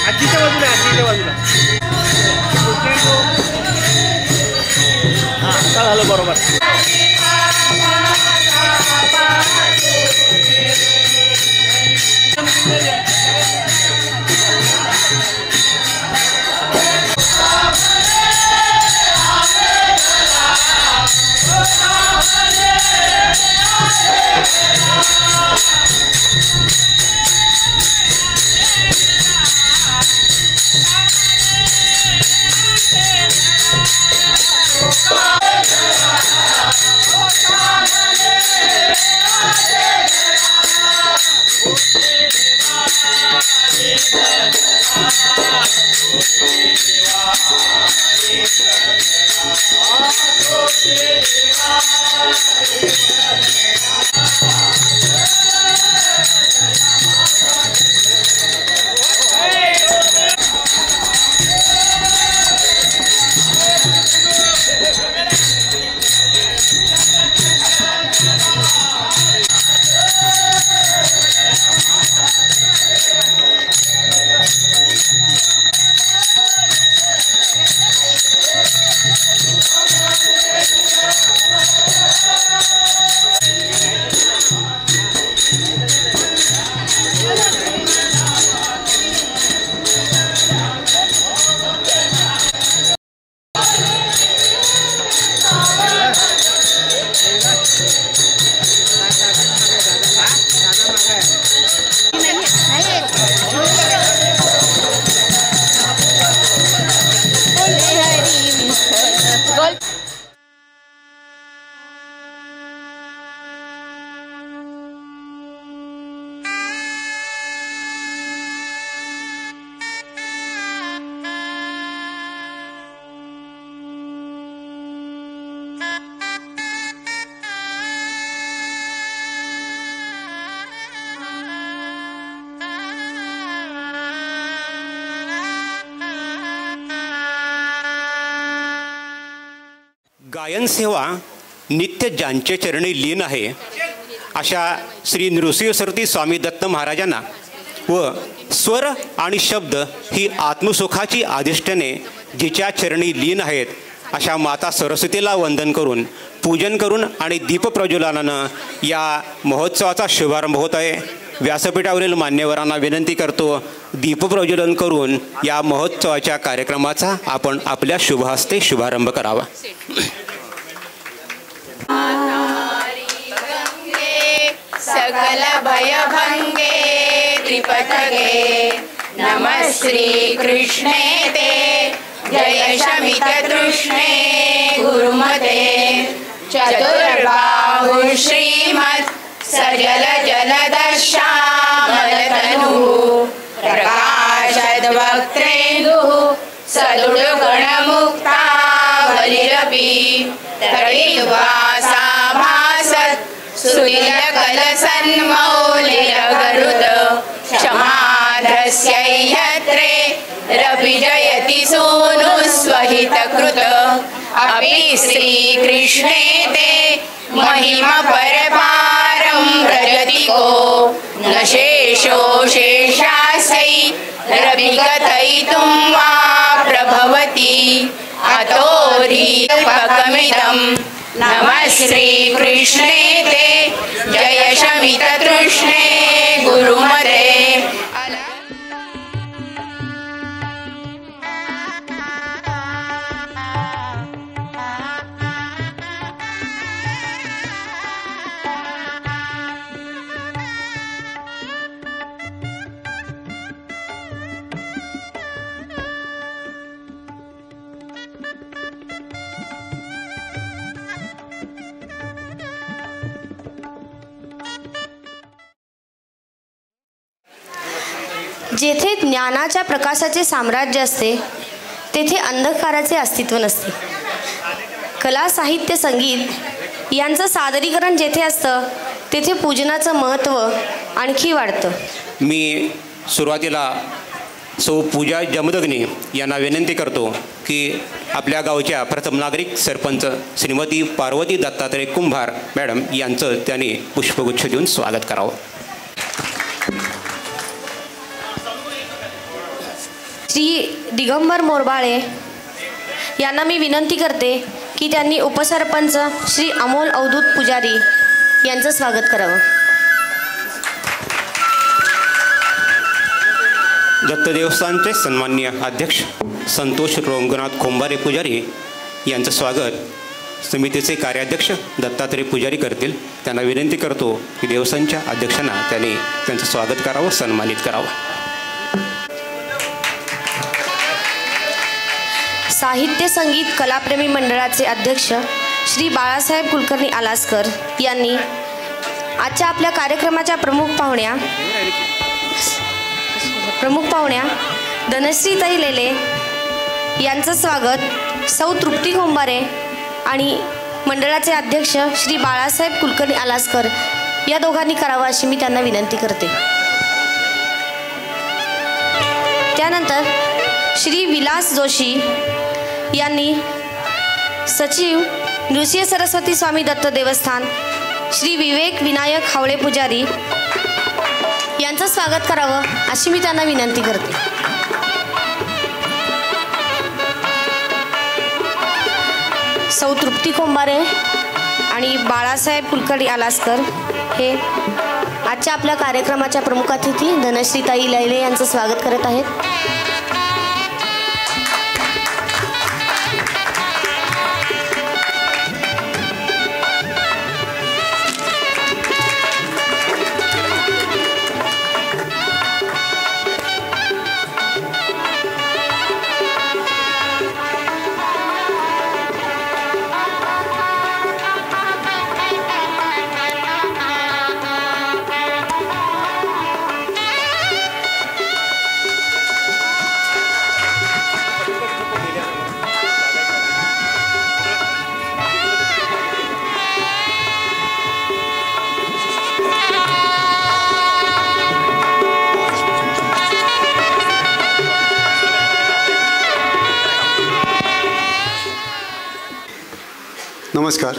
आजीच्या बाजूला आजीच्या बाजूला हां झालं बरोबर. गायन सेवा नित्य ज्यांचे चरणी लीन आहे अशा श्री नृसिंहसरस्वती स्वामी दत्त महाराजांना व स्वर आणि शब्द ही आत्मसुखाची अधिष्ठाने जिच्या चरणी लीन आहेत अशा माता सरस्वतीला वंदन करून पूजन करून आणि दीपप्रज्वलनानं या महोत्सवाचा शुभारंभ होत आहे. व्यासपीठावरील मान्यवरांना विनंती करतो दीपप्रज्वलन करून या महोत्सवाच्या कार्यक्रमाचा आपण आपल्या शुभहस्ते शुभारंभ करावा. सकल भयभंगे त्रिपथगे नमः श्री कृष्णे ते जय शमित तृष्णे गुरुमते चतुर्बाहु श्रीमत् सजल जलदश्यामलतनु प्रकाशद्वक्त्रेन्दुः सदुर्गुणमुक्ता बलिरपि तडिद्वासाभासत् सुनीलकलसन्मौलिरगरुद क्षमाधस्यैयत्रे रविजयति सूनुस्वहितकृत अपि श्रीकृष्णे ते महिमा परपारं व्रजति को न शेषो शेषासै रविकथयितुं वा प्रभवति अतोऽधिकमिदं नमः श्रीकृष्णे ते जय शमित तृष्णे गुरुमते. जेथे ज्ञानाच्या प्रकाशाचे साम्राज्य असते तेथे अंधकाराचे अस्तित्व नसते. कला साहित्य संगीत यांचं सादरीकरण जेथे असतं तेथे पूजनाचं महत्त्व आणखी वाढतं. मी सुरुवातीला सौ पूजा जमदग्नी यांना विनंती करतो की आपल्या गावच्या प्रथम नागरिक सरपंच श्रीमती पार्वती दत्तात्रय कुंभार मॅडम यांचं त्यांनी पुष्पगुच्छ देऊन स्वागत करावं. श्री दिगंबर मोरबाळे यांना मी विनंती करते की त्यांनी उपसरपंच श्री अमोल अवधूत पुजारी यांचं स्वागत करावं. दत्त देवस्थानचे सन्माननीय अध्यक्ष संतोष रंगनाथ खोंबारे पुजारी यांचं स्वागत समितीचे कार्याध्यक्ष दत्तात्रय पुजारी करतील. त्यांना विनंती करतो की देवस्थानच्या अध्यक्षांना त्यांनी त्यांचं स्वागत करावं, सन्मानित करावं. साहित्य संगीत कलाप्रेमी मंडळाचे अध्यक्ष श्री बाळासाहेब कुलकर्णी आलासकर यांनी आजच्या आपल्या कार्यक्रमाच्या प्रमुख पाहुण्या धनश्रीताई लेले यांचं स्वागत सौ तृप्ती खोंबारे आणि मंडळाचे अध्यक्ष श्री बाळासाहेब कुलकर्णी आलासकर या दोघांनी करावं अशी मी त्यांना विनंती करते. त्यानंतर श्री विलास जोशी यांनी सचिव नृसिंह सरस्वती स्वामी दत्त देवस्थान श्री विवेक विनायक हावळे पुजारी यांचं स्वागत करावं अशी मी त्यांना विनंती करते. सौ तृप्ती खोंबारे आणि बाळासाहेब कुलकर्णी आलासकर हे आजच्या आपल्या कार्यक्रमाच्या प्रमुख अतिथी धनश्रीताई लैले यांचं स्वागत करत आहेत. नमस्कार.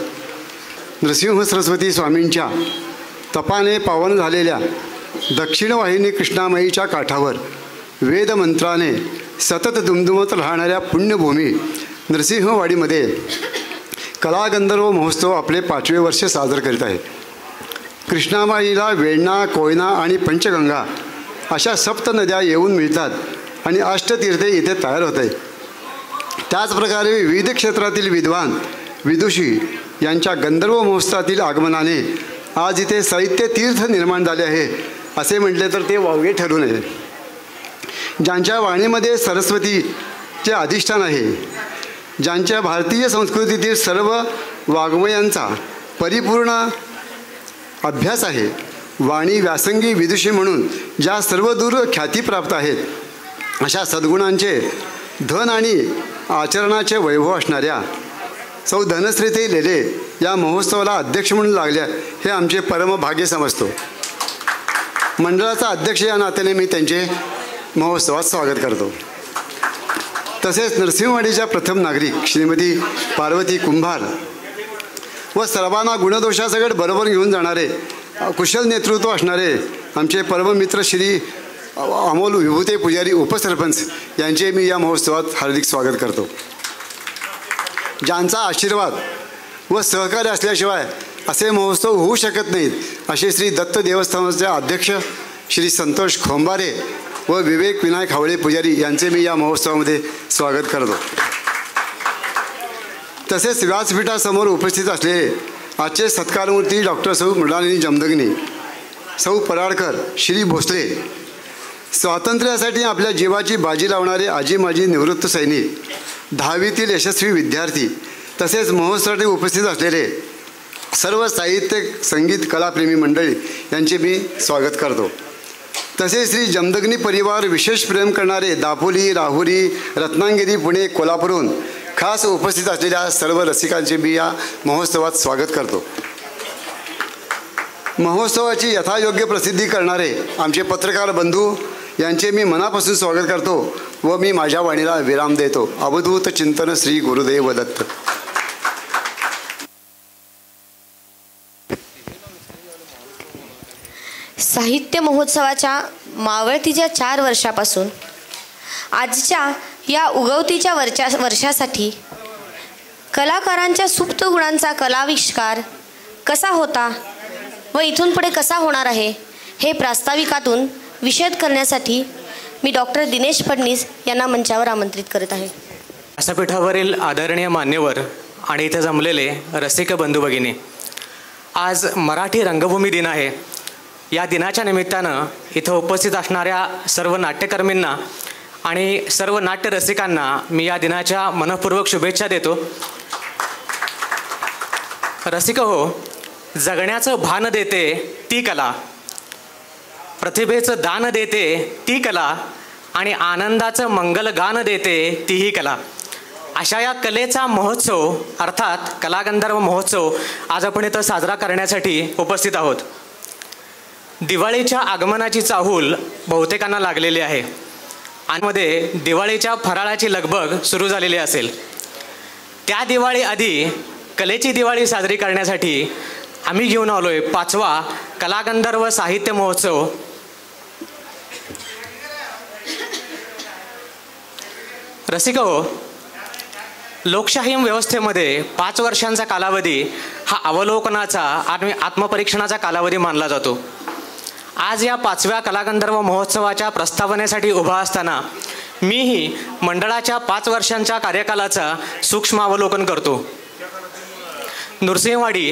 नृसिंह सरस्वती स्वामींच्या तपाने पावन झालेल्या दक्षिण वाहिनी कृष्णामाईच्या काठावर वेदमंत्राने सतत दुमदुमत राहणाऱ्या पुण्यभूमी नृसिंहवाडीमध्ये कलागंधर्व महोत्सव आपले 5वे वर्ष साजरे करीत आहे. कृष्णामाईला वेण्णा, कोयना आणि पंचगंगा अशा सप्त नद्या येऊन मिळतात आणि अष्टतीर्थे इथे तयार होते. त्याचप्रकारे विविध क्षेत्रातील विद्वान विदुषी यांच्या गंधर्व महोत्सवातील आगमनाने आज इथे साहित्य तीर्थ निर्माण झाले आहे असे म्हटले तर ते वावगे ठरू नये. ज्यांच्या वाणीमध्ये सरस्वतीचे अधिष्ठान आहे, ज्यांच्या भारतीय संस्कृतीतील सर्व वाङ्मयांचा परिपूर्ण अभ्यास आहे, वाणी व्यासंगी विदुषी म्हणून ज्या सर्वदूर ख्याती प्राप्त आहेत, अशा सद्गुणांचे धन आणि आचरणाचे वैभव असणाऱ्या सौ धनश्रीताई लेले या महोत्सवाला अध्यक्ष म्हणून लागल्या हे आमचे परमभाग्य समजतो. मंडळाचा अध्यक्ष या नात्याने मी त्यांचे महोत्सवात स्वागत करतो. तसेच नृसिंहवाडीच्या प्रथम नागरिक श्रीमती पार्वती कुंभार व सर्वांना गुणदोषासकट बरोबर घेऊन जाणारे कुशल नेतृत्व असणारे आमचे परममित्र श्री अमोल विभूते पुजारी उपसरपंच यांचे मी या महोत्सवात हार्दिक स्वागत करतो. ज्यांचा आशीर्वाद व सहकार्य असल्याशिवाय असे महोत्सव होऊ शकत नाहीत असे श्री दत्त देवस्थानाचे अध्यक्ष श्री संतोष खोंबारे व विवेक विनायक हावळे पुजारी यांचे मी या महोत्सवामध्ये स्वागत करतो. तसेच व्यासपीठासमोर उपस्थित असलेले आजचे सत्कारमूर्ती डॉक्टर सौ मृणालिनी जमदग्नी, सौ पराडकर, श्री भोसले, स्वातंत्र्यासाठी आपल्या जीवाची बाजी लावणारे आजी माजी निवृत्त सैनिक, 10वीतील यशस्वी विद्यार्थी, तसेच महोत्सवासाठी उपस्थित असलेले सर्व साहित्य संगीत कलाप्रेमी मंडळी यांचे मी स्वागत करतो. तसेच श्री जमदग्नी परिवार विशेष प्रेम करणारे दापोली, राहुरी, रत्नागिरी, पुणे, कोल्हापूरहून खास उपस्थित असलेल्या सर्व रसिकांचे मी या महोत्सवात स्वागत करतो. महोत्सवाची यथायोग्य प्रसिद्धी करणारे आमचे पत्रकार बंधू यांचे मी मनापासून स्वागत करतो व मी माझ्या वाणीला विराम देतो. अवधूत चिंतन श्री गुरुदेव दत्त. साहित्य महोत्सवाच्या मावळतीच्या 4 वर्षापासून आजच्या या उगवतीच्या वर्षासाठी कलाकारांच्या सुप्त गुणांचा कलाविष्कार कसा होता व इथून पुढे कसा होणार आहे हे प्रास्ताविकातून विशद करण्यासाठी मी डॉक्टर दिनेश फडणीस यांना मंचावर आमंत्रित करत आहे. व्यासपीठावरील आदरणीय मान्यवर आणि इथे जमलेले रसिक बंधू भगिनी, आज मराठी रंगभूमी दिन आहे. या दिनाच्या निमित्तानं इथं उपस्थित असणाऱ्या सर्व नाट्यकर्मींना आणि सर्व नाट्य रसिकांना मी या दिनाच्या मनःपूर्वक शुभेच्छा देतो. रसिक हो, जगण्याचं भान देते ती कला, प्रतिभेचं दान देते ती कला आणि आनंदाचं मंगलगान देते तीही कला. अशा या कलेचा महोत्सव अर्थात कलागंधर्व महोत्सव आज आपण इथं साजरा करण्यासाठी उपस्थित आहोत. दिवाळीच्या आगमनाची चाहूल बहुतेकांना लागलेली आहे आणि मध्ये दिवाळीच्या फराळाची लगबग सुरू झालेली असेल. त्या दिवाळी आधी कलेची दिवाळी साजरी करण्यासाठी आम्ही घेऊन आलोय 5वा कलागंधर्व साहित्य महोत्सव. रसिक हो, लोकशाही व्यवस्थेमध्ये 5 वर्षांचा कालावधी हा अवलोकनाचा आणि आत्मपरीक्षणाचा कालावधी मानला जातो. आज या 5व्या कलागंधर्व महोत्सवाच्या प्रस्तावनेसाठी उभा असताना मीही मंडळाच्या 5 वर्षांच्या कार्यकालाचा सूक्ष्म अवलोकन करतो. नृसिंहवाडी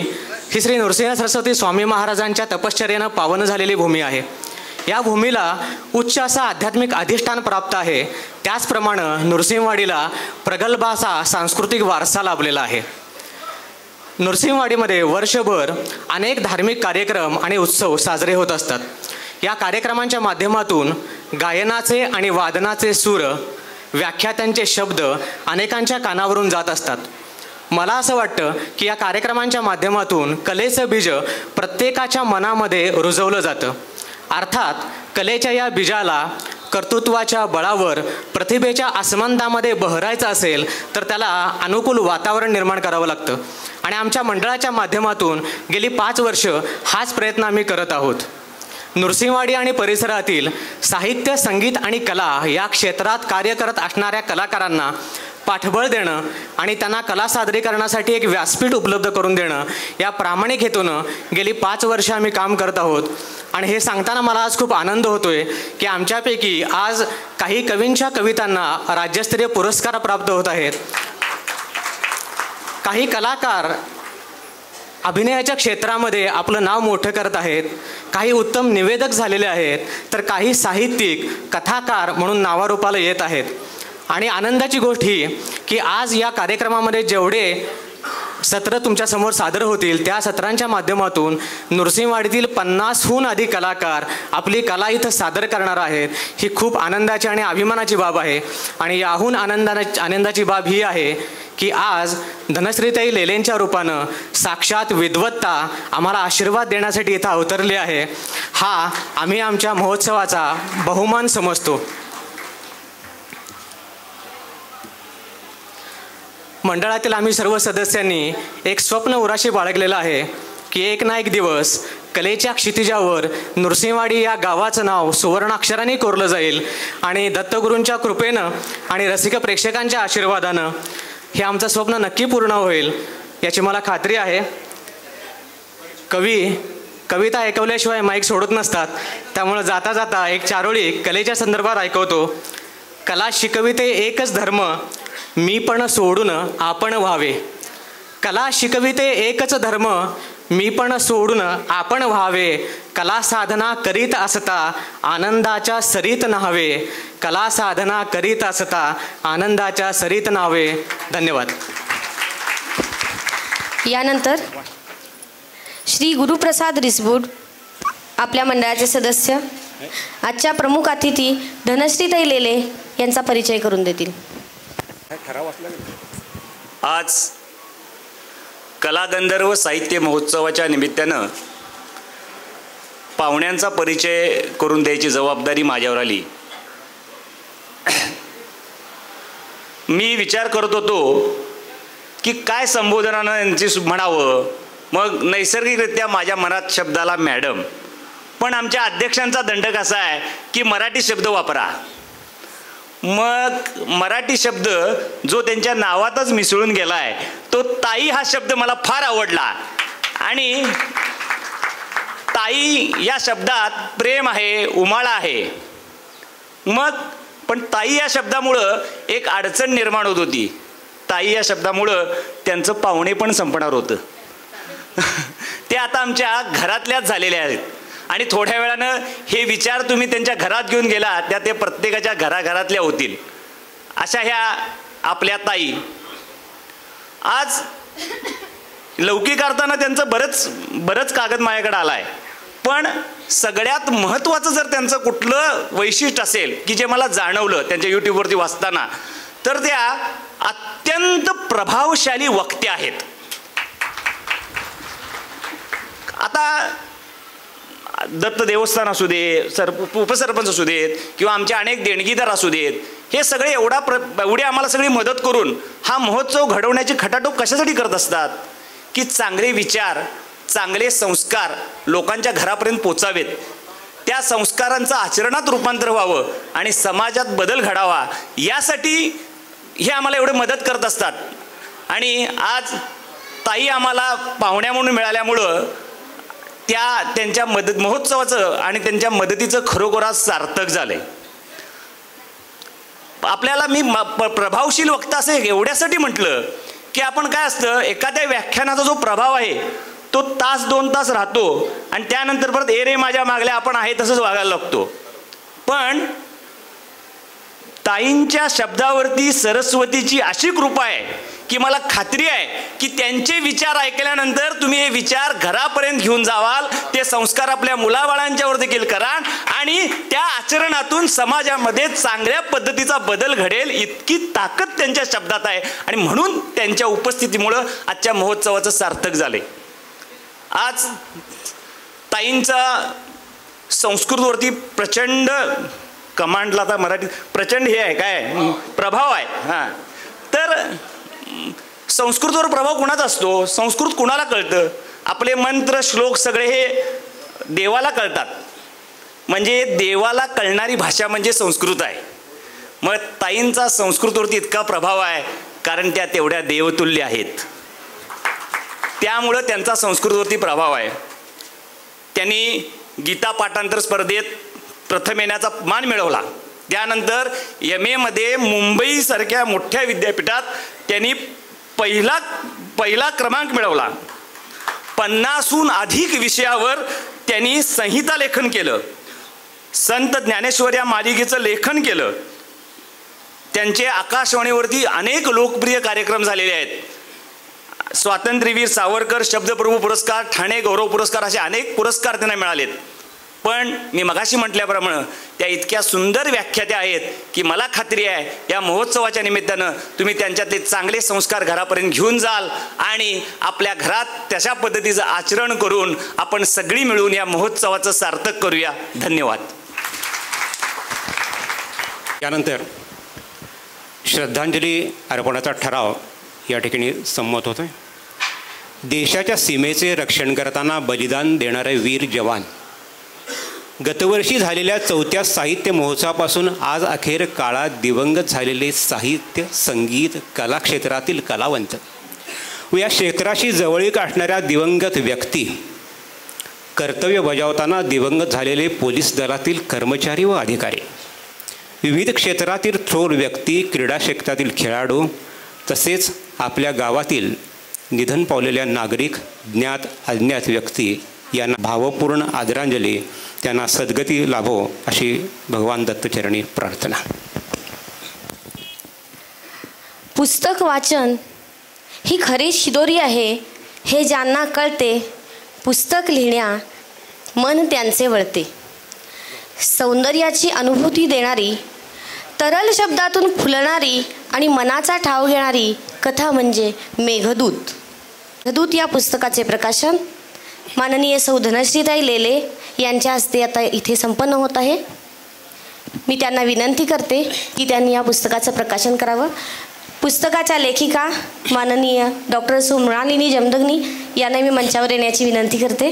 ही श्री नृसिंह सरस्वती स्वामी महाराजांच्या तपश्चर्येनं पावन झालेली भूमी आहे. या भूमीला उच्च असा आध्यात्मिक अधिष्ठान प्राप्त आहे. त्याचप्रमाणे नृसिंहवाडीला प्रगल्भ असा सांस्कृतिक वारसा लाभलेला आहे. नृसिंहवाडीमध्ये वर्षभर अनेक धार्मिक कार्यक्रम आणि उत्सव साजरे होत असतात. या कार्यक्रमांच्या माध्यमातून गायनाचे आणि वादनाचे सूर, व्याख्यात्यांचे शब्द अनेकांच्या कानावरून जात असतात. मला असं वाटतं की या कार्यक्रमांच्या माध्यमातून कलेचं बीज प्रत्येकाच्या मनामध्ये रुजवलं जातं. अर्थात कलेच्या या बीजाला कर्तृत्वाच्या बळावर प्रतिभेच्या आसमंतामध्ये बहरायचं असेल तर त्याला अनुकूल वातावरण निर्माण करावं लागतं आणि आमच्या मंडळाच्या माध्यमातून गेली 5 वर्ष हाच प्रयत्न आम्ही करत आहोत. नृसिंहवाडी आणि परिसरातील साहित्य, संगीत आणि कला या क्षेत्रात कार्य करत असणाऱ्या कलाकारांना पाठबळ देणं आणि त्यांना कला सादरीकरणासाठी एक व्यासपीठ उपलब्ध करून देणं या प्रामाणिक हेतूनं गेली 5 वर्ष आम्ही काम करत आहोत. आणि हे सांगताना मला आज खूप आनंद होतोय की आमच्यापैकी आज काही कवींच्या कवितांना राज्यस्तरीय पुरस्कार प्राप्त होत आहेत. काही कलाकार अभिनयाच्या क्षेत्रामध्ये आपलं नाव मोठं करत आहेत, काही उत्तम निवेदक झालेले आहेत, तर काही साहित्यिक, कथाकार म्हणून नावारूपाला येत आहेत. आणि आनंदाची गोष्ट ही की आज या कार्यक्रमामध्ये जेवढे सत्र तुमच्यासमोर सादर होतील त्या सत्रांच्या माध्यमातून नृसिंहवाडीतील 50हून अधिक कलाकार आपली कला इथं सादर करणार आहेत. ही खूप आनंदाची आणि अभिमानाची बाब आहे. आणि याहून आनंदाची बाब ही आहे की आज धनश्रीताई लेलेंच्या रूपानं साक्षात विद्वत्ता आम्हाला आशीर्वाद देण्यासाठी इथं अवतरले आहे. हा आम्ही आमच्या महोत्सवाचा बहुमान समजतो. मंडळातील आम्ही सर्व सदस्यांनी एक स्वप्न उराशी बाळगलेलं आहे की एक ना एक दिवस कलेच्या क्षितिजावर नृसिंहवाडी या गावाचं नाव सुवर्णाक्षराने कोरलं जाईल आणि दत्तगुरूंच्या कृपेनं आणि रसिक प्रेक्षकांच्या आशीर्वादानं हे आमचं स्वप्न नक्की पूर्ण होईल याची मला खात्री आहे. कविता ऐकवल्याशिवाय माईक सोडत नसतात, त्यामुळं जाता जाता एक चारोळी कलेच्या संदर्भात ऐकवतो. कला शिकविते एकच धर्म, मी पण सोडून आपण व्हावे. कला शिकविते एकच धर्म, मी पण सोडून आपण व्हावे. कला साधना करीत असता आनंदाच्या सरीत न्हावे. कला साधना करीत असता आनंदाच्या सरीत न्हावे. धन्यवाद. यानंतर श्री गुरुप्रसाद रिसबूड आपल्या मंडळाचे सदस्य आजच्या प्रमुख अतिथी धनश्रीताई लेले यांचा परिचय करून देतील. आज कलागंधर्व साहित्य महोत्सवाच्या निमित्तानं पाहुण्यांचा परिचय करून द्यायची जबाबदारी माझ्यावर आली. मी विचार करत होतो की काय संबोधनानं यांची म्हणावं. मग नैसर्गिकरित्या माझ्या मनात शब्दाला मॅडम, पण आमच्या अध्यक्षांचा दंडक असा आहे की मराठी शब्द वापरा. मग मराठी शब्द जो त्यांच्या नावातच मिसळून गेला आहे तो ताई हा शब्द मला फार आवडला. आणि ताई या शब्दात प्रेम आहे, उमाळा आहे. मग पण ताई या शब्दामुळं एक अडचण निर्माण होत होती. ताई या शब्दामुळं त्यांचं पाहुणे पण संपणार होतं. ते आता आमच्या घरातल्याच झालेले आहेत. आणि थोड्या वेळानं हे विचार तुम्ही त्यांच्या घरात घेऊन गेला त्या ते प्रत्येकाच्या घराघरातल्या होतील. अशा ह्या आपल्या ताई आज लौकिक अर्थानं त्यांचं बरंच कागद माझ्याकडे आला आहे. पण सगळ्यात महत्त्वाचं जर त्यांचं कुठलं वैशिष्ट्य असेल की जे मला जाणवलं त्यांच्या यूट्यूबवरती वाचताना, तर त्या अत्यंत प्रभावशाली वक्त्या आहेत. आता दत्त देवस्थान असू दे, उपसरपंच असू देत किंवा आमचे अनेक देणगीदार असू देत, हे सगळे एवढे आम्हाला सगळी मदत करून हा महोत्सव घडवण्याची खटाटोप कशासाठी करत असतात की चांगले विचार, चांगले संस्कार लोकांच्या घरापर्यंत पोचावेत, त्या संस्कारांचं आचरणात रूपांतर व्हावं आणि समाजात बदल घडावा, यासाठी हे आम्हाला एवढे मदत करत असतात. आणि आज ताई आम्हाला पाहुण्या म्हणून मिळाल्यामुळं त्यांच्या महोत्सवाचं आणि त्यांच्या मदतीचं खरोखरच सार्थक झालंय. आपल्याला मी प्रभावशील वक्ता असं एवढ्यासाठी म्हटलं की आपण काय असतं, एखाद्या व्याख्यानाचा जो प्रभाव आहे तो तास 2 तास राहतो आणि त्यानंतर परत ए रे माझ्या मागल्या आपण आहे तसंच वागायला लागतो. पण ताईंच्या शब्दावरती सरस्वतीची अशी कृपा आहे की मला खात्री आहे की त्यांचे विचार ऐकल्यानंतर तुम्ही हे विचार घरापर्यंत घेऊन जावाल, ते संस्कार आपल्या मुलाबाळांच्यावर देखील कराल आणि त्या आचरणातून समाजामध्ये चांगल्या पद्धतीचा बदल घडेल इतकी ताकद त्यांच्या शब्दात आहे. आणि म्हणून त्यांच्या उपस्थितीमुळं आजच्या महोत्सवाचं सार्थक झाले. आज ताईंचा संस्कृतवरती प्रचंड कमांडला, आता मराठीत प्रचंड हे आहे काय प्रभाव आहे. हां, तर संस्कृतवर प्रभाव कुणाचा असतो? संस्कृत कुणाला कळतं? आपले मंत्र श्लोक सगळे हे देवाला कळतात. म्हणजे देवाला कळणारी भाषा म्हणजे संस्कृत आहे. मग ताईंचा संस्कृतवरती इतका प्रभाव आहे कारण त्या तेवढ्या देवतुल्य आहेत, त्यामुळं त्यांचा संस्कृतवरती प्रभाव आहे. त्यांनी गीता पाठांतर स्पर्धेत प्रथम येण्याचा मान मिळवला. त्यानंतर MA मध्ये मुंबईसारख्या मोठ्या विद्यापीठात त्यांनी पहिला क्रमांक मिळवला. 50हून अधिक विषयावर त्यांनी संहिता लेखन केलं. संत ज्ञानेश्वर या मालिकेचं लेखन केलं. त्यांचे आकाशवाणीवरती अनेक लोकप्रिय कार्यक्रम झालेले आहेत. स्वातंत्र्यवीर सावरकर शब्दप्रभू पुरस्कार, ठाणे गौरव पुरस्कार असे अनेक पुरस्कार त्यांना मिळालेत. पण मी मगाशी म्हटल्याप्रमाणे त्या इतक्या सुंदर व्याख्यात्या आहेत की मला खात्री आहे या महोत्सवाच्या निमित्तानं तुम्ही त्यांच्यात ते चांगले संस्कार घरापर्यंत घेऊन जाल आणि आपल्या घरात तशा पद्धतीचं आचरण करून आपण सगळी मिळून या महोत्सवाचं सार्थक करूया. धन्यवाद. त्यानंतर श्रद्धांजली अर्पणाचा ठराव या ठिकाणी संमत होतोय. देशाच्या सीमेचे रक्षण करताना बलिदान देणारे वीर जवान. गतवर्षी झालेल्या 4थ्या साहित्य महोत्सवापासून आज अखेर काळात दिवंगत झालेले साहित्य, संगीत, कला क्षेत्रातील कलावंत व या क्षेत्राशी जवळीक असणाऱ्या दिवंगत व्यक्ती, कर्तव्य बजावताना दिवंगत झालेले पोलीस दलातील कर्मचारी व अधिकारी, विविध क्षेत्रातील थोर व्यक्ती, क्रीडा क्षेत्रातील खेळाडू, तसेच आपल्या गावातील निधन पावलेल्या नागरिक, ज्ञात अज्ञात व्यक्ती यांना भावपूर्ण आदरांजली, त्यांना सद्गती लाभो अशी भगवान दत्तचरणी प्रार्थना. पुस्तक वाचन ही खरी शिदोरी आहे हे ज्यांना कळते, पुस्तक लिहिण्या मन त्यांचे वळते. सौंदर्याची अनुभूती देणारी, तरल शब्दातून फुलणारी आणि मनाचा ठाव घेणारी कथा म्हणजे मेघदूत. मेघदूत या पुस्तकाचे प्रकाशन माननीय सौ धनश्रीताई लेले यांच्या हस्ते आता इथे संपन्न होत आहे. मी त्यांना विनंती करते की त्यांनी या पुस्तकाचं प्रकाशन करावं. पुस्तकाच्या लेखिका माननीय डॉक्टर सौ मृणालिनी जमदग्नी यांना मी मंचावर येण्याची विनंती करते.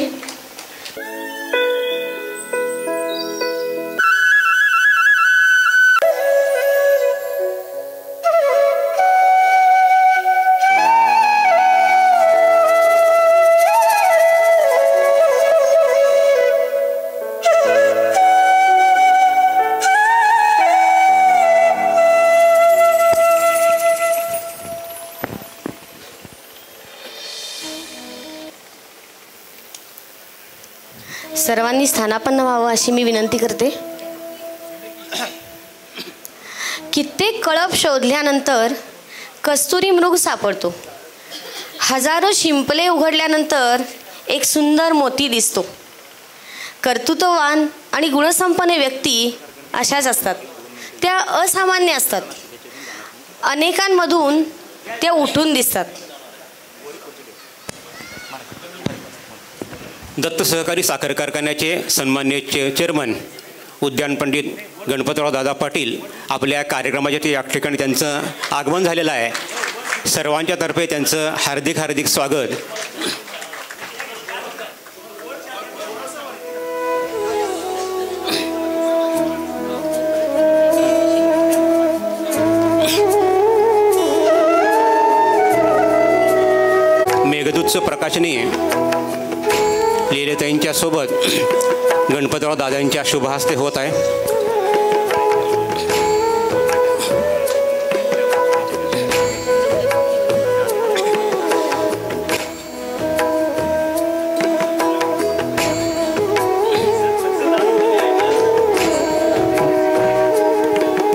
सर्वांनी स्थानापन्न व्हावं अशी मी विनंती करते. कित्येक कळप शोधल्यानंतर कस्तुरी मृग सापडतो. हजारो शिंपले उघडल्यानंतर एक सुंदर मोती दिसतो. कर्तृत्ववान आणि गुणसंपन्न व्यक्ती अशाच असतात. त्या असामान्य असतात. अनेकांमधून त्या उठून दिसतात. दत्त सहकारी साखर कारखान्याचे सन्मान्य चेअरमन उद्यान पंडित गणपतराव दादा पाटील आपल्या कार्यक्रमाच्या या ठिकाणी त्यांचं आगमन झालेलं आहे. सर्वांच्या तर्फे त्यांचं हार्दिक हार्दिक स्वागत. मेघदूतचं प्रकाशने लीलेताईंच्या सोबत गणपतराव दादांच्या शुभहस्ते होत आहे.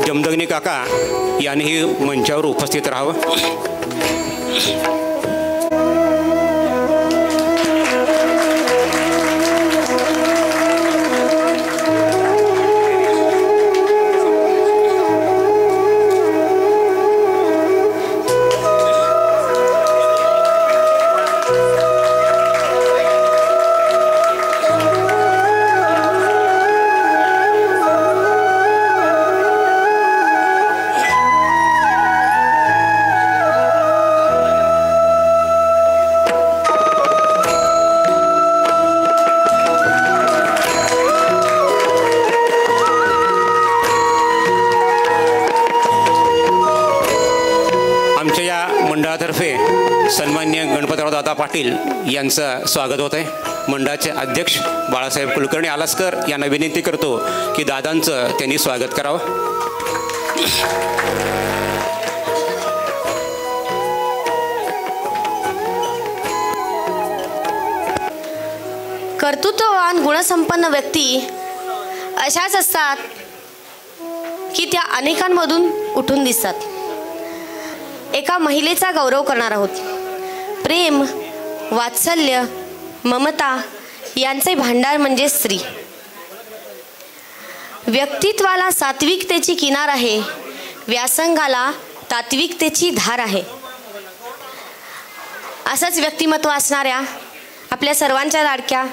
जमदग्नी काका यांनीही मंचावर उपस्थित राहावं. सन्मान्य गणपतराव दादा पाटील यांचं स्वागत होत आहे. मंडळाचे अध्यक्ष बाळासाहेब कुलकर्णी आलासकर यांना विनंती करतो की दादांचं त्यांनी स्वागत करावं. कर्तृत्ववान गुणसंपन्न व्यक्ती अशाच असतात की त्या अनेकांमधून उठून दिसतात. एका महिलेचा गौरव करणार आहोत. प्रेम, वात्सल्य, ममता यांचे भांडार म्हणजे स्त्री. व्यक्तित्वाला सात्विकतेची किनार आहे, व्यासंगाला तात्विकतेची धार आहे. असंच व्यक्तिमत्व असणाऱ्या आपल्या सर्वांच्या लाडक्या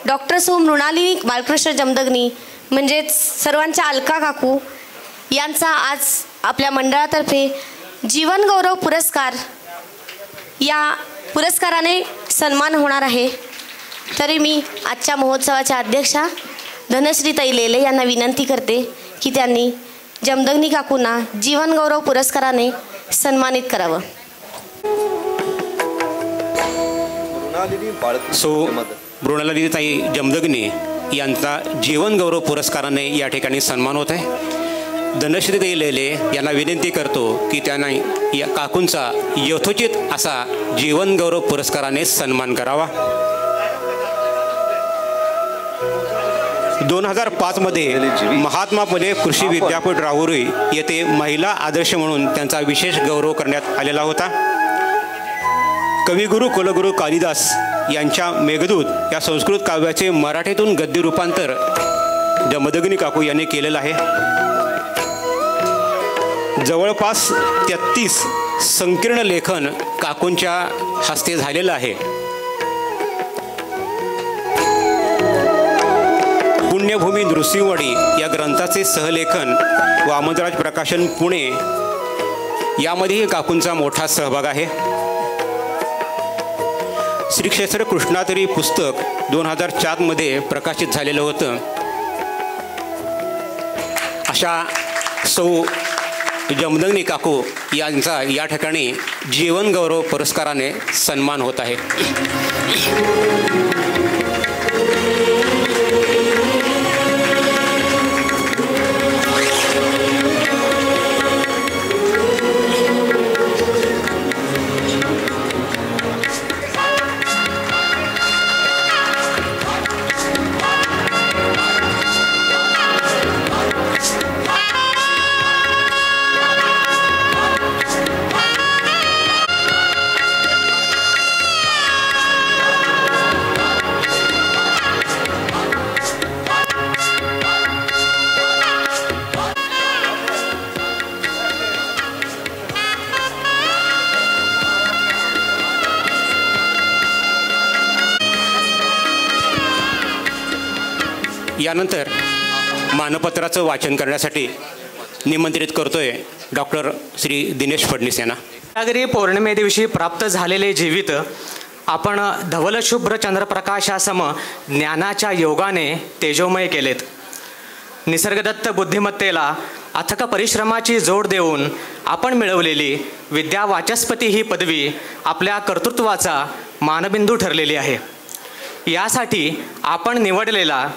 डॉक्टर सौ मृणालिनी बालकृष्ण जमदग्नी म्हणजेच सर्वांच्या अलका काकू यांचा आज आपल्या मंडळातर्फे जीवन गौरव पुरस्कार या पुरस्काराने सन्मान होणार आहे. तरी मी आजच्या महोत्सवाच्या अध्यक्षा धनश्रीताई लेले यांना विनंती करते की त्यांनी जमदग्नी काकूंना जीवन गौरव पुरस्काराने सन्मानित करावं. सो मृणालिनीताई जमदग्नी यांचा जीवन गौरव पुरस्काराने या ठिकाणी सन्मान होत आहे. धनश्रीताई लेले यांना विनंती करतो की त्यांना या काकूंचा यथोचित असा जीवन गौरव पुरस्काराने सन्मान करावा. 2005 मध्ये महात्मा फुले कृषी विद्यापीठ राहुरी येथे महिला आदर्श म्हणून त्यांचा विशेष गौरव करण्यात आलेला होता. कविगुरू कुलगुरू कालिदास यांच्या मेघदूत या संस्कृत काव्याचे मराठीतून गद्य रूपांतर जमदग्नी काकू यांनी केलेलं आहे. जवळपास 33 संकीर्ण लेखन काकूंच्या हस्ते झालेलं आहे. पुण्यभूमी नृसिंहवाडी या ग्रंथाचे सहलेखन वामनराज प्रकाशन पुणे यामध्येही काकूंचा मोठा सहभाग आहे. श्री क्षेत्र कृष्णातरी पुस्तक 2004 मध्ये प्रकाशित झालेलं होतं. अशा सौ जमदग्नी काकू यांचा या ठिकाणी जीवन गौरव पुरस्काराने सन्मान होत आहे. यानंतर मानपत्राचं वाचन करण्यासाठी निमंत्रित करतोय डॉक्टर श्री दिनेश फडणीस यांना. कोजागिरी पौर्णिमेदिवशी प्राप्त झालेले जीवित आपण धवलशुभ्र चंद्रप्रकाशासम ज्ञानाच्या योगाने तेजोमय केलेत. निसर्गदत्त बुद्धिमत्तेला अथक परिश्रमाची जोड देऊन आपण मिळवलेली विद्यावाचस्पती ही पदवी आपल्या कर्तृत्वाचा मानबिंदू ठरलेली आहे. यासाठी आपण निवडलेला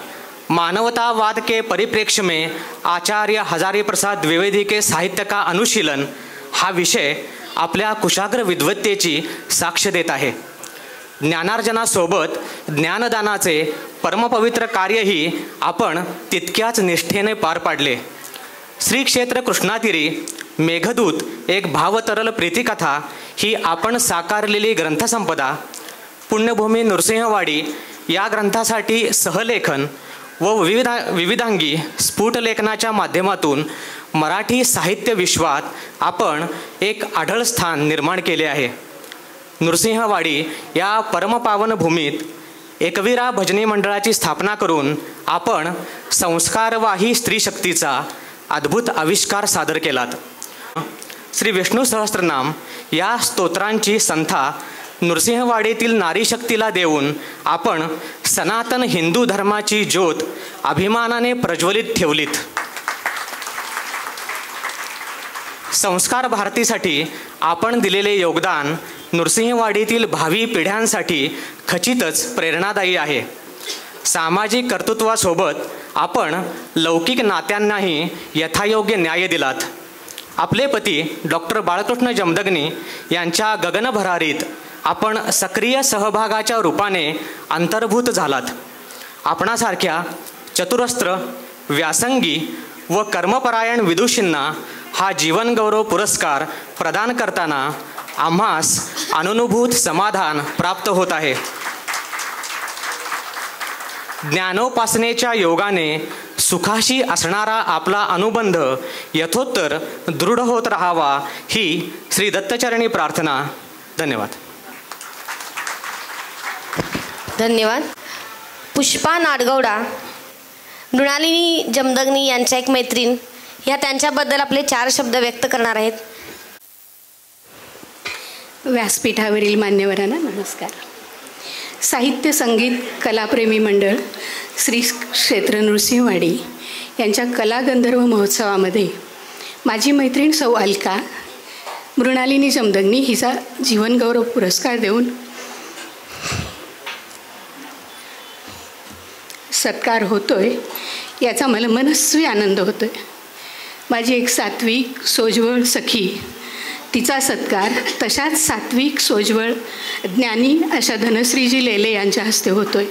मानवतावाद के परिप्रेक्ष्य में आचार्य हजारी प्रसाद द्विवेदी के साहित्य का अनुशीलन हा विषय आपल्या कुशाग्र विद्वत्तेची साक्ष देत आहे. ज्ञानार्जनासोबत ज्ञानदानाचे परमपवित्र कार्यही आपण तितक्याच निष्ठेने पार पाडले. श्री क्षेत्र कृष्णातीरी मेघदूत एक भावतरल प्रीतिकथा ही आपण साकारलेली ग्रंथसंपदा, पुण्यभूमी नृसिंहवाडी या ग्रंथासाठी सहलेखन व विविधांगी स्फुटलेखनाच्या माध्यमातून मराठी साहित्य विश्वात आपण एक आढळ स्थान निर्माण केले आहे. नृसिंहवाडी या परमपावन भूमीत एकवीरा भजनी मंडळाची स्थापना करून आपण संस्कारवाही स्त्री शक्तीचा अद्भुत आविष्कार सादर केलात. श्री विष्णू सहस्त्रनाम या स्तोत्रांची संथा नृसिंहवाडीतील नारी शक्तीला देऊन आपण सनातन हिंदू धर्माची ज्योत अभिमानाने प्रज्वलित ठेवलीत. संस्कार भारतीसाठी आपण दिलेले योगदान नृसिंहवाडीतील भावी पिढ्यांसाठी खचितच प्रेरणादायी आहे. सामाजिक कर्तृत्वासोबत आपण लौकिक नात्यांनाही यथायोग्य न्याय दिलात. आपले पती डॉक्टर बाळकृष्ण जमदग्नी यांच्या गगनभरारीत आपण सक्रिय सहभागाच्या रूपाने अंतर्भूत झालात. आपणासारख्या चतुरस्त्र, व्यासंगी व कर्मपरायण विदुषींना हा जीवनगौरव पुरस्कार प्रदान करताना आम्हास अनुभूत समाधान प्राप्त होत आहे. ज्ञानोपासनेच्या योगाने सुखाशी असणारा आपला अनुबंध यथोत्तर दृढ होत राहावा ही श्री दत्तचरणी प्रार्थना. धन्यवाद. धन्यवाद. पुष्पा नाडगौडा, मृणालिनी जमदग्नी यांच्या एक मैत्रीण, ह्या त्यांच्याबद्दल आपले 4 शब्द व्यक्त करणार आहेत. व्यासपीठावरील मान्यवरांना नमस्कार. साहित्य संगीत कलाप्रेमी मंडळ श्री क्षेत्र नृसिंहवाडी यांच्या कलागंधर्व महोत्सवामध्ये माझी मैत्रीण सौ अलका मृणालिनी जमदग्नी हिचा जीवनगौरव पुरस्कार देऊन सत्कार होतोय याचा मला मनस्वी आनंद होतोय. माझी एक सात्विक सोज्वळ सखी, तिचा सत्कार तशाच सात्विक सोज्वळ ज्ञानी अशा धनश्रीजी लेले यांच्या हस्ते होतोय.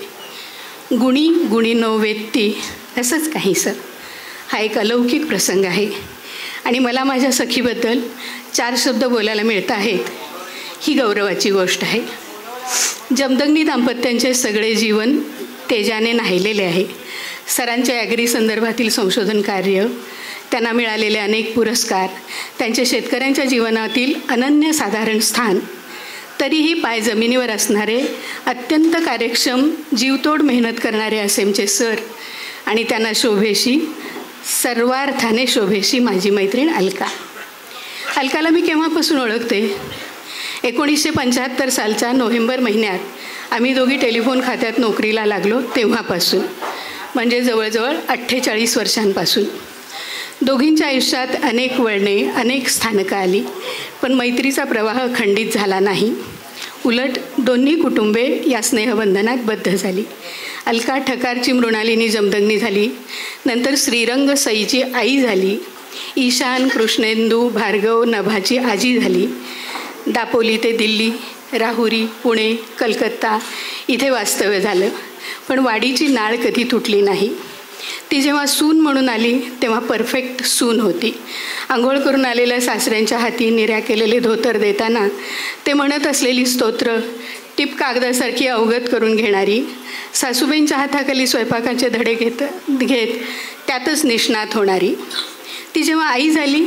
गुणी गुणी नो वेत्ती असंच काही सर. हा एक अलौकिक प्रसंग आहे आणि मला माझ्या सखीबद्दल 4 शब्द बोलायला मिळत आहेत ही गौरवाची गोष्ट आहे. जमदग्नी दाम्पत्यांचे सगळे जीवन तेजाने नाहिलेले आहे. सरांच्या ॲग्री संदर्भातील संशोधन कार्य, त्यांना मिळालेले अनेक पुरस्कार, त्यांचे शेतकऱ्यांच्या जीवनातील अनन्यसाधारण स्थान, तरीही पाय जमिनीवर असणारे अत्यंत कार्यक्षम जीवतोड मेहनत करणारे असेमचे सर आणि त्यांना शोभेशी, सर्वार्थाने शोभेशी माझी मैत्रीण अलका. अलकाला मी केव्हापासून ओळखते? 1975 सालच्या नोव्हेंबर महिन्यात आम्ही दोघी टेलिफोन खात्यात नोकरीला लागलो तेव्हापासून, म्हणजे जवळजवळ 48 वर्षांपासून. दोघींच्या आयुष्यात अनेक वळणे, अनेक स्थानकं आली, पण मैत्रीचा प्रवाह खंडित झाला नाही. उलट दोन्ही कुटुंबे या स्नेहबंधनात बद्ध झाली. अलका ठकारची मृणालिनी जमदग्नी झाली, नंतर श्रीरंग सईची आई झाली, ईशान, कृष्णेंदू, भार्गव, नभाची आजी झाली. दापोली ते दिल्ली, राहुरी, पुणे, कलकत्ता इथे वास्तव्य झालं, पण वाडीची नाळ कधी तुटली नाही. ती जेव्हा सून म्हणून आली तेव्हा परफेक्ट सून होती. आंघोळ करून आलेल्या सासऱ्यांच्या हाती निर्या केलेले धोतर देताना ते म्हणत असलेली स्तोत्र टिप कागदासारखी अवगत करून घेणारी, सासूबाईंच्या हाताखाली स्वयंपाकाचे धडे घेत त्यातच निष्णात होणारी. ती जेव्हा आई झाली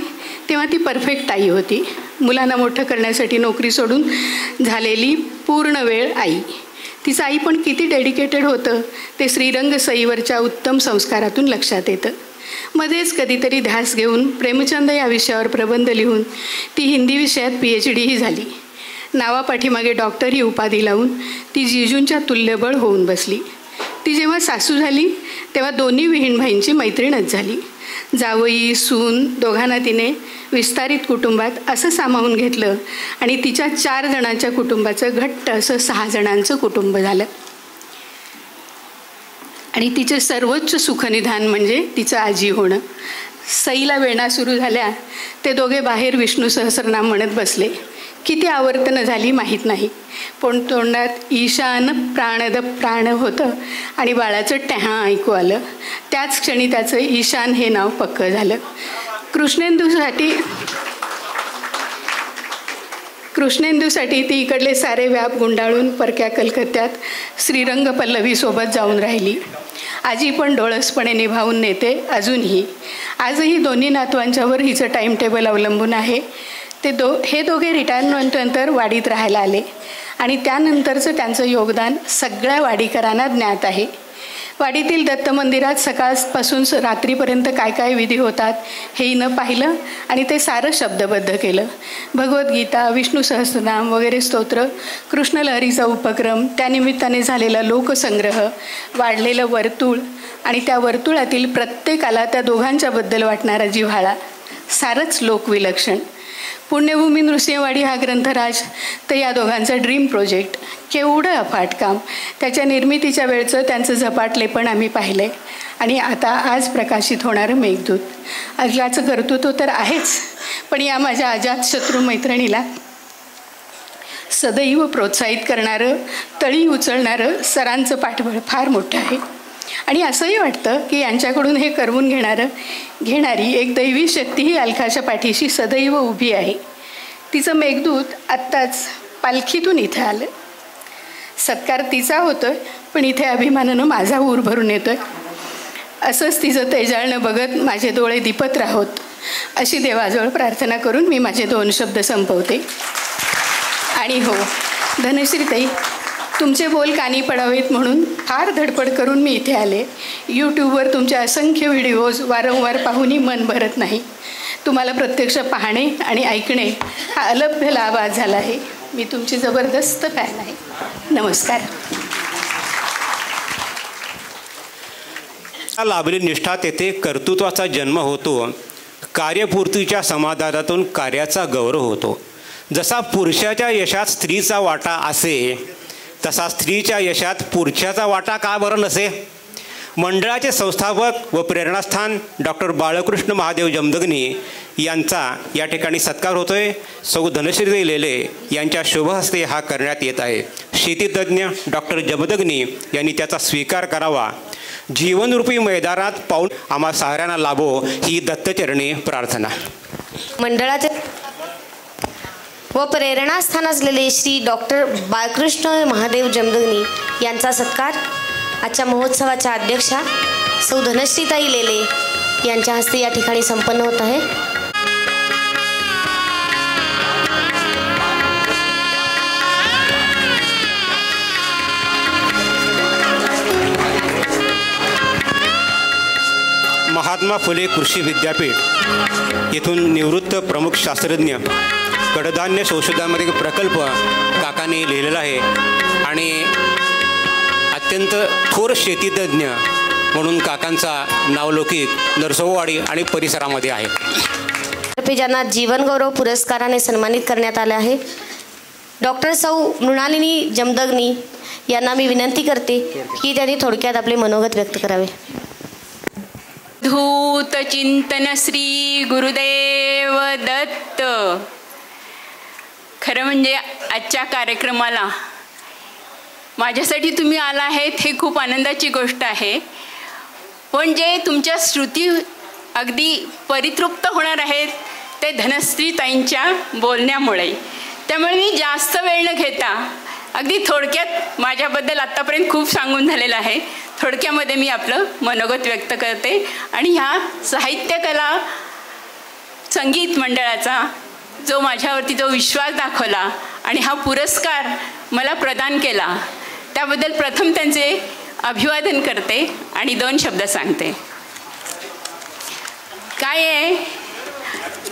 तेव्हा ती परफेक्ट आई होती. मुलांना मोठं करण्यासाठी नोकरी सोडून झालेली पूर्ण वेळ आई. तिचं आई पण किती डेडिकेटेड होतं ते श्रीरंग सईवरच्या उत्तम संस्कारातून लक्षात येतं. मध्येच कधीतरी ध्यास घेऊन प्रेमचंद या विषयावर प्रबंध लिहून ती हिंदी विषयात PhD ही झाली. नावापाठीमागे डॉक्टर ही उपाधी लावून ती जिजूंच्या तुल्यबळ होऊन बसली. ती जेव्हा सासू झाली तेव्हा दोन्ही विहीणभाईंची मैत्रीणच झाली. जावई सून दोघांना तिने विस्तारित कुटुंबात असं सामावून घेतलं आणि तिच्या 4 जणांच्या कुटुंबाचं घट्ट असं 6 जणांचं कुटुंब झालं. आणि तिचे सर्वोच्च सुखनिधान म्हणजे तिचं आजी होणं. सईला वेणा सुरू झाल्या ते दोघे बाहेर विष्णू सहस्रनाम म्हणत बसले. किती आवर्तनं झाली माहीत नाही, पण तोंडात ईशान प्राणद प्राण होतं आणि बाळाचं टॅहा ऐकू आलं. त्याच क्षणी त्याचं ईशान हे नाव पक्कं झालं. कृष्णेंदूसाठी ती इकडले सारे व्याप गुंडाळून परक्या कलकत्त्यात श्रीरंग पल्लवीसोबत जाऊन राहिली. आजी पण डोळसपणे निभावून नेते अजूनही. आजही दोन्ही नातवांच्यावर हिचं टाईम टेबल अवलंबून आहे. हे दोघे रिटायरमेंटनंतर वाडीत राहायला आले आणि त्यानंतरचं त्यांचं योगदान सगळ्या वाडीकरांना ज्ञात आहे. वाडीतील दत्त मंदिरात सकाळपासून रात्रीपर्यंत काय काय विधी होतात हे हिनं पाहिलं आणि ते सारं शब्दबद्ध केलं. भगवद्गीता, विष्णू सहस्रनाम वगैरे स्तोत्र, कृष्णलहरीचा उपक्रम, त्यानिमित्ताने झालेला लोकसंग्रह, वाढलेलं वर्तुळ आणि त्या वर्तुळातील प्रत्येकाला त्या दोघांच्याबद्दल वाटणारा जिव्हाळा, सारंच लोकविलक्षण. पुण्यभूमी नृसिंहवाडी हा ग्रंथराज तर या दोघांचा ड्रीम प्रोजेक्ट. केवढं अफाट काम. त्याच्या निर्मितीच्या वेळचं त्यांचं झपाटलेपण आम्ही पाहिलं आणि आता आज प्रकाशित होणारं मेघदूत. अजलाचं कर्तृत्व तर आहेच, पण या माझ्या अजातशत्रू मैत्रिणीला सदैव प्रोत्साहित करणारं, तळी उचलणारं सरांचं पाठबळ फार मोठं आहे. आणि असंही वाटतं की यांच्याकडून हे करवून घेणारी एक दैवी शक्तीही अलकाच्या पाठीशी सदैव उभी आहे. तिचं मेघदूत आत्ताच पालखीतून इथं आलं. सत्कार तिचा होतोय, पण इथे अभिमानानं माझा ऊर भरून येतोय. असंच तिचं तेजाळणं बघत माझे डोळे दिपत राहोत अशी देवाजवळ प्रार्थना करून मी माझे 2 शब्द संपवते. आणि हो धनश्रीताई, तुमचे बोल कानी पडावेत म्हणून फार धडपड करून मी इथे आले. यूट्यूबवर तुमचे असंख्य व्हिडिओज वारंवार पाहूनही मन भरत नाही. तुम्हाला प्रत्यक्ष पाहणे आणि ऐकणे हा अलभ्य लाभ आज झाला आहे. मी तुमची जबरदस्त फॅन आहे. नमस्कार. लाभली निष्ठा तेथे कर्तृत्वाचा जन्म होतो. कार्यपूर्तीच्या समाधानातून कार्याचा गौरव होतो. जसा पुरुषाच्या यशात स्त्रीचा वाटा असे, तसा स्त्रीच्या यशात पुरुषाचा वाटा का बरं नसे. मंडळाचे संस्थापक व प्रेरणास्थान डॉक्टर बाळकृष्ण महादेव जमदग्नी यांचा या ठिकाणी सत्कार होतोय. सौ धनश्री लेले यांच्या शुभहस्ते हा करण्यात येत आहे. शेतीतज्ञ डॉक्टर जमदग्नी यांनी त्याचा स्वीकार करावा. जीवनरूपी मैदानात पाऊल आम्हा साऱ्यांना लाभो ही दत्तचरणी प्रार्थना. मंडळाचे व प्रेरणास्थान असलेले श्री डॉक्टर बाळकृष्ण महादेव जमदग्नी यांचा सत्कार आजच्या महोत्सवाच्या अध्यक्षा सौ धनश्रीताई लेले यांच्या हस्ते या ठिकाणी संपन्न होत आहे. महात्मा फुले कृषी विद्यापीठ येथून निवृत्त प्रमुख शास्त्रज्ञ कडधान्य संशोधनामध्ये प्रकल्प काकाने लिहिलेला आहे आणि अत्यंत थोर शेतीतज्ञ म्हणून काकांचा नावलौकिक नरसोबावाडी आणि परिसरामध्ये आहे. ज्यांना जीवनगौरव पुरस्काराने सन्मानित करण्यात आले आहे डॉक्टर सौ मृणालिनी जमदग्नी यांना मी विनंती करते की त्यांनी थोडक्यात आपले मनोगत व्यक्त करावे. धूत चिंतन श्री गुरुदेव दत्त. खरं म्हणजे आजच्या कार्यक्रमाला माझ्यासाठी तुम्ही आला आहेत हे खूप आनंदाची गोष्ट आहे. पण जे तुमच्या श्रुती अगदी परितृप्त होणार आहेत ते धनश्रीताईंच्या बोलण्यामुळे. त्यामुळे मी जास्त वेळ न घेता अगदी थोडक्यात माझ्याबद्दल आत्तापर्यंत खूप सांगून झालेलं आहे. थोडक्यामध्ये मी आपलं मनोगत व्यक्त करते. आणि ह्या साहित्यकला संगीत मंडळाचा जो माझ्यावरती जो विश्वास दाखवला आणि हा पुरस्कार मला प्रदान केला त्याबद्दल प्रथम त्यांचे अभिवादन करते आणि 2 शब्द सांगते. काय आहे,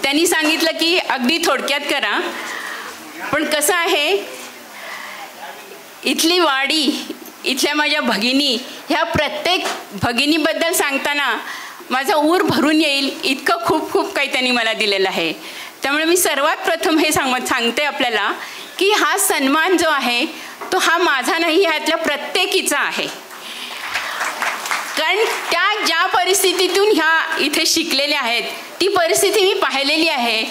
त्यांनी सांगितलं की अगदी थोडक्यात करा, पण कसं आहे, इथली वाडी, इथल्या माझ्या भगिनी, ह्या प्रत्येक भगिनीबद्दल सांगताना माझा ऊर भरून येईल इतकं खूप खूप काही त्यांनी मला दिलेलं आहे. त्यामुळे मी सर्वात प्रथम हे सांगते आपल्याला की हा सन्मान जो आहे तो हा माझा नाही, ह्यातल्या प्रत्येकीचा आहे. कारण त्या ज्या परिस्थितीतून ह्या इथे शिकलेल्या आहेत ती परिस्थिती मी पाहिलेली आहे.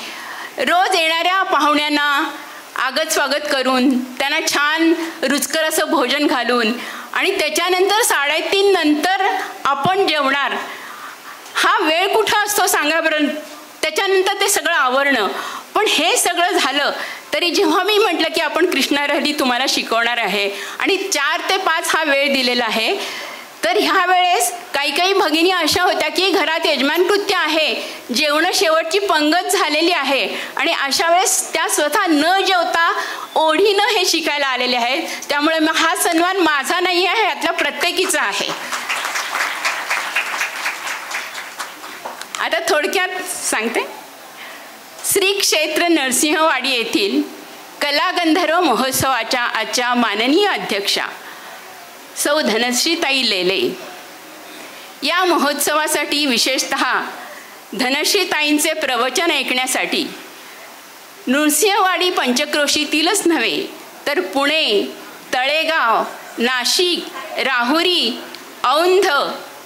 रोज येणाऱ्या पाहुण्यांना आगत स्वागत करून, त्यांना छान रुचकर असं भोजन घालून आणि त्याच्यानंतर 3:30 नंतर आपण जेवणार. हा वेळ कुठं असतो सांगा बरं. त्याच्यानंतर ते सगळं आवरणं. पण हे सगळं झालं तरी जेव्हा मी म्हटलं की आपण कृष्णारहरी तुम्हाला शिकवणार आहे आणि 4 ते 5 हा वेळ दिलेला आहे, तर ह्या वेळेस काही भगिनी अशा होत्या की घरात यजमानकृत्य आहे, जेवणं शेवटची पंगत झालेली आहे आणि अशा वेळेस त्या स्वतः न जेवता ओढीनं हे शिकायला आलेले आहेत. त्यामुळे हा सन्मान माझा नाही आहे, यातला प्रत्येकीचा आहे. आता थोडक्यात सांगते. श्री क्षेत्र नरसिंहवाडी येथील कलागंधर्व महोत्सवाच्या आजच्या माननीय अध्यक्षा सौ धनश्रीताई लेले या महोत्सवासाठी विशेषतः धनश्रीताईंचे प्रवचन ऐकण्यासाठी नृसिंहवाडी पंचक्रोशीतीलच नव्हे तर पुणे, तळेगाव, नाशिक, राहुरी, औंध,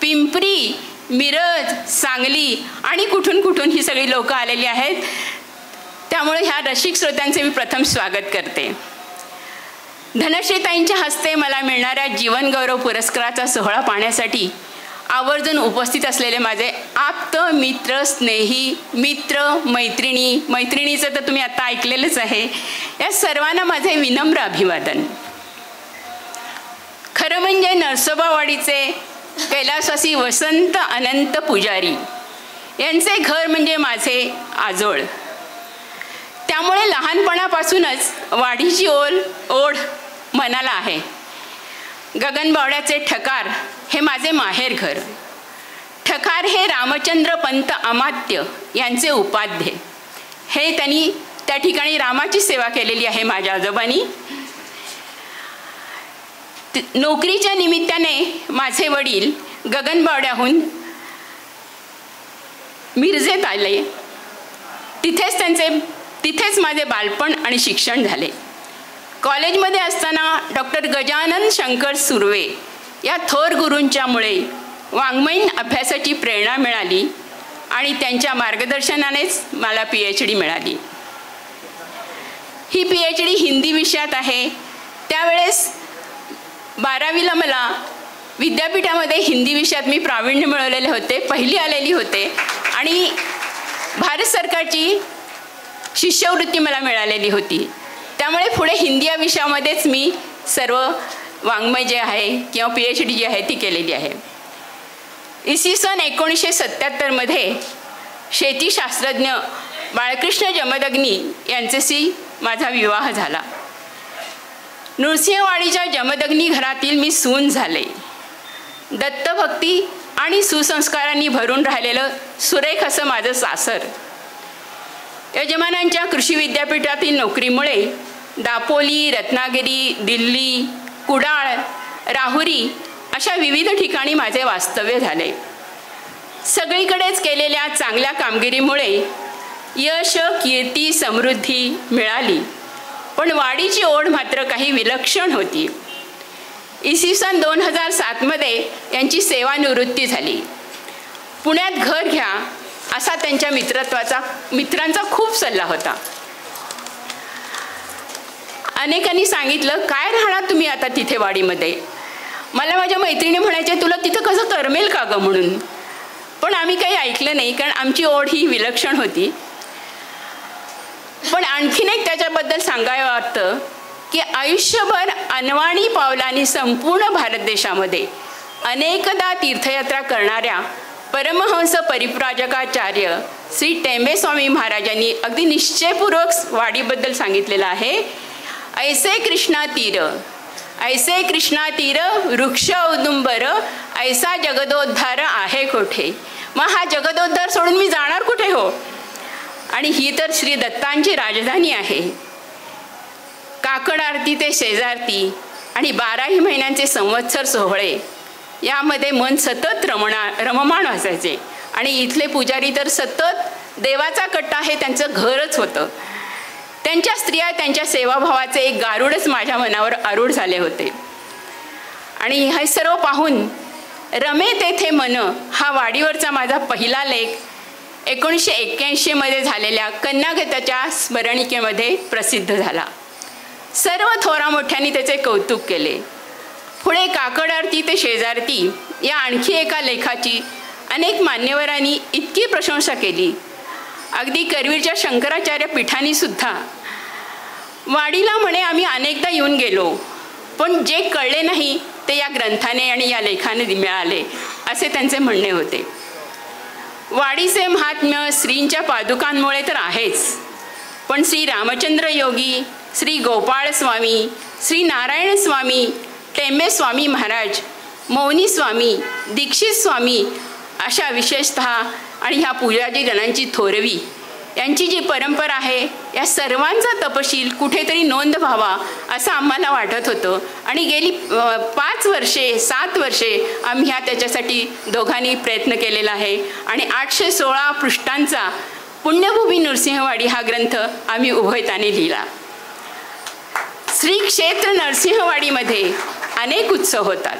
पिंपरी, मिरज, सांगली आणि कुठून ही सगळी लोकं आलेली आहेत. त्यामुळे ह्या रसिक श्रोत्यांचे मी प्रथम स्वागत करते. धनश्रीताईंच्या हस्ते मला मिळणाऱ्या जीवनगौरव पुरस्काराचा सोहळा पाहण्यासाठी आवर्जून उपस्थित असलेले माझे आप्त मित्र, स्नेही मित्र, मैत्रिणीचं तर तुम्ही आता ऐकलेलंच आहे. या सर्वांना माझे विनम्र अभिवादन. खरं म्हणजे नरसोबावाडीचे कैलासवासी वसंत अनंत पुजारी यांचे घर म्हणजे माझे आजोळ. त्यामुळे लहानपणापासूनच वाडीची ओढ मनाला आहे. गगनबावड्याचे ठकार हे माझे माहेर घर. ठकार हे रामचंद्र पंत अमात्य यांचे उपाध्ये. हे त्यांनी त्या ठिकाणी रामाची सेवा केलेली आहे माझ्या आजोबांनी. नोकरीच्या निमित्ताने माझे वडील गगनबावड्याहून मिरजेत आले. तिथेच माझे बालपण आणि शिक्षण झाले. कॉलेजमध्ये असताना डॉक्टर गजानन शंकर सुर्वे या थोर गुरूंच्यामुळे वाङ्मयीन अभ्यासाची प्रेरणा मिळाली आणि त्यांच्या मार्गदर्शनानेच मला PhD मिळाली. ही PhD हिंदी विषयात आहे. त्यावेळेस 12वीला मला विद्यापीठामध्ये हिंदी विषयात मी प्रावीण्य मिळवलेले होते, पहिली आलेली होते आणि भारत सरकारची शिष्यवृत्ती मला मिळालेली होती. त्यामुळे पुढे हिंदी या विषयामध्येच मी सर्व वाङ्मय जे आहे किंवा PhD जी आहे ती केलेली आहे. इसवी सन 1977मध्ये शेतीशास्त्रज्ञ बाळकृष्ण जमदग्नी यांच्याशी माझा विवाह झाला. नृसिंहवाडीच्या जमदग्नी घरातील मी सून झाले. दत्तभक्ती आणि सुसंस्कारांनी भरून राहिलेलं सुरेख असं माझं सासर. यजमानांच्या कृषी विद्यापीठातील नोकरीमुळे दापोली, रत्नागिरी, दिल्ली, कुडाळ, राहुरी अशा विविध ठिकाणी माझे वास्तव्य झाले. सगळीकडेच केलेल्या चांगल्या कामगिरीमुळे यश, कीर्ती, समृद्धी मिळाली. पण वाडीची ओढ मात्र काही विलक्षण होती. इसवी सन 2007मध्ये यांची सेवानिवृत्ती झाली. पुण्यात घर घ्या असा त्यांच्या मित्रांचा खूप सल्ला होता. अनेकांनी सांगितलं, काय राहणार तुम्ही आता तिथे वाडीमध्ये. मला माझ्या मैत्रिणी म्हणायच्या, तुला तिथं कसं करमेल का गं म्हणून. पण आम्ही काही ऐकलं नाही, कारण आमची ओढ ही विलक्षण होती. पण आणखीन एक त्याच्याबद्दल सांगायला वाटतं की आयुष्यभर अनवाणी पावलांनी संपूर्ण भारत देशामध्ये अनेकदा तीर्थयात्रा करणाऱ्या परमहंस परिप्राजकाचार्य श्री टेंबे स्वामी महाराजांनी अगदी निश्चयपूर्वक वाडीबद्दल सांगितलेलं आहे. ऐसे कृष्णा तीर ऐसे कृष्णा तीर वृक्ष औदुंबर ऐसा जगदोद्धार आहे कोठे. मग हा जगदोद्धार सोडून मी जाणार कुठे हो. आणि ही तर श्री दत्तांची राजधानी आहे. काकड आरती ते शेजारती आणि 12ही महिन्यांचे संवत्सर सोहळे यामध्ये मन सतत रममाण असायचे. आणि इथले पुजारी तर सतत देवाचा कट्टा हे त्यांचं घरच होतं. त्यांच्या स्त्रिया त्यांच्या सेवाभावाचे एक गारुडच माझ्या मनावर आरूढ झाले होते. आणि हे सर्व पाहून रमे तेथे मन हा वाडीवरचा माझा पहिला लेख 1981 झालेल्या कन्यागताच्या स्मरणिकेमध्ये प्रसिद्ध झाला. सर्व थोरा मोठ्यांनी त्याचे कौतुक केले. पुढे काकड आरती ते शेजारती या आणखी एका लेखाची अनेक मान्यवरांनी इतकी प्रशंसा केली. अगदी करवीरच्या शंकराचार्य पीठांनी सुद्धा वाडीला म्हणे आम्ही अनेकदा येऊन गेलो, पण जे कळले नाही ते या ग्रंथाने आणि या लेखाने मिळाले असे त्यांचे म्हणणे होते. वाडीचे महात्म्य श्रींच्या पादुकांमुळे तर आहेच, पण श्री रामचंद्र योगी, श्री गोपाळ स्वामी, श्री नारायण स्वामी, टेंबे स्वामी महाराज, मौनी स्वामी, दीक्षित स्वामी अशा विशेषतः आणि ह्या पूजाजी जनांची थोरवी यांची जी परंपरा आहे या सर्वांचा तपशील कुठेतरी नोंद व्हावा असं आम्हाला वाटत होतं. आणि गेली 5 वर्षे 7 वर्षे आम्ही त्याच्यासाठी दोघांनी प्रयत्न केलेला आहे. आणि 816 पृष्ठांचा पुण्यभूमी नृसिंहवाडी हा ग्रंथ आम्ही उभयताने लिहिला. श्री क्षेत्र नरसिंहवाडीमध्ये अनेक उत्सव होतात,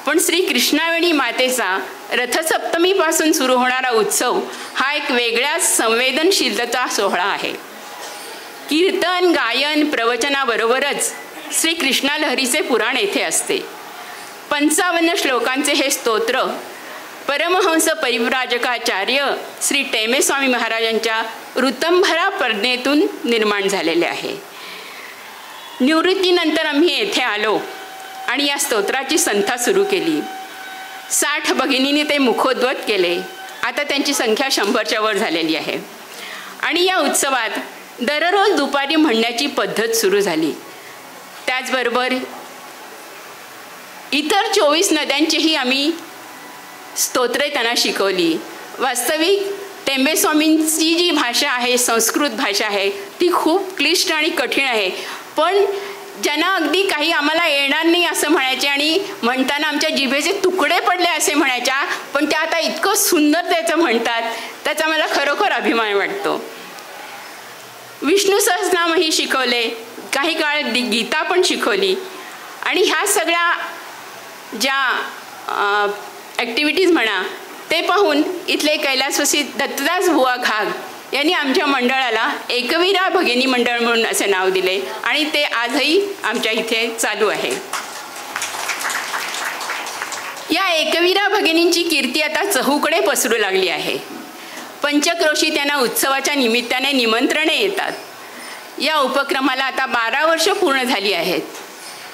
पण श्री कृष्णावेणी मातेचा रथसप्तमीपासून सुरू होणारा उत्सव हा एक वेगळ्याच संवेदनशीलता सोहळा आहे. कीर्तन, गायन, प्रवचनाबरोबरच श्री कृष्णा लहरीचे पुराण येथे असते. 55 श्लोकांचे हे स्तोत्र परमहंस परिव्राजकाचार्य श्री टेंबे स्वामी महाराजांच्या ऋतंभरा प्रज्ञेतून निर्माण झालेले आहे. निवृत्तीनंतर आम्ही येथे आलो आणि या स्तोत्राची संथा सुरू केली. 60 भगिनींनी ते मुखोद्गत केले. आता त्यांची संख्या 100च्या वर झालेली आहे. आणि या उत्सवात दररोज दुपारी म्हणण्याची पद्धत सुरू झाली. त्याचबरोबर इतर 24 नद्यांचीही आम्ही स्तोत्रे त्यांना शिकवली. वास्तविक टेंबे स्वामींची जी भाषा आहे, संस्कृत भाषा आहे, ती खूप क्लिष्ट आणि कठीण आहे. पण ज्यांना अगदी काही आम्हाला येणार नाही असं म्हणायचे आणि म्हणताना आमच्या जिभेचे तुकडे पडले असे म्हणायच्या, पण त्या आता इतकं सुंदर त्याचं म्हणतात, त्याचा मला खरोखर अभिमान वाटतो. विष्णू सहस्रनामही शिकवले, काही काळ गीता पण शिकवली. आणि ह्या सगळ्या ज्या ॲक्टिव्हिटीज म्हणा ते पाहून इथले कैलासवासी दत्तदास बुवा घाग यांनी आमच्या मंडळाला एकवीरा भगिनी मंडळ म्हणून असे नाव दिले आणि ते आजही आमच्या इथे चालू आहे. या एकवीरा भगिनींची कीर्ती आता चहूकडे पसरू लागली आहे. पंचक्रोशी त्यांना उत्सवाच्या निमित्ताने निमंत्रणे येतात. या उपक्रमाला आता 12 वर्ष पूर्ण झाली आहेत.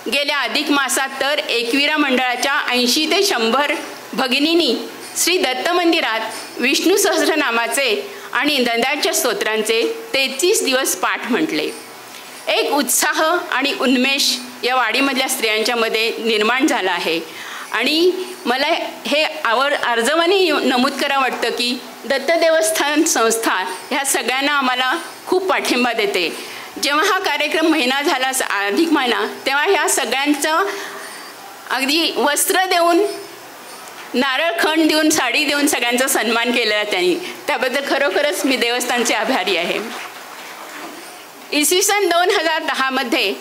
गेल्या अधिक मासात तर एकवीरा मंडळाच्या 80 ते 100 भगिनींनी श्री दत्त मंदिरात विष्णू सहस्रनामाचे आणि नंदाच्या स्तोत्रांचे 33 दिवस पाठ म्हटले. एक उत्साह आणि उन्मेष या वाडीमधल्या स्त्रियांच्यामध्ये निर्माण झाला आहे. आणि मला हे अर्जवाने नमूद करावं वाटतं की दत्त देवस्थान संस्था ह्या सगळ्यांना आम्हाला खूप पाठिंबा देते. जेव्हा हा कार्यक्रम महिना झाला अधिक महिना, तेव्हा ह्या सगळ्यांचं अगदी वस्त्र देऊन, नारळ खण देऊन, साडी देऊन सगळ्यांचा सन्मान केलेला त्यांनी. त्याबद्दल खरोखरच मी देवस्थानचे आभारी आहे. इसवी सन 2010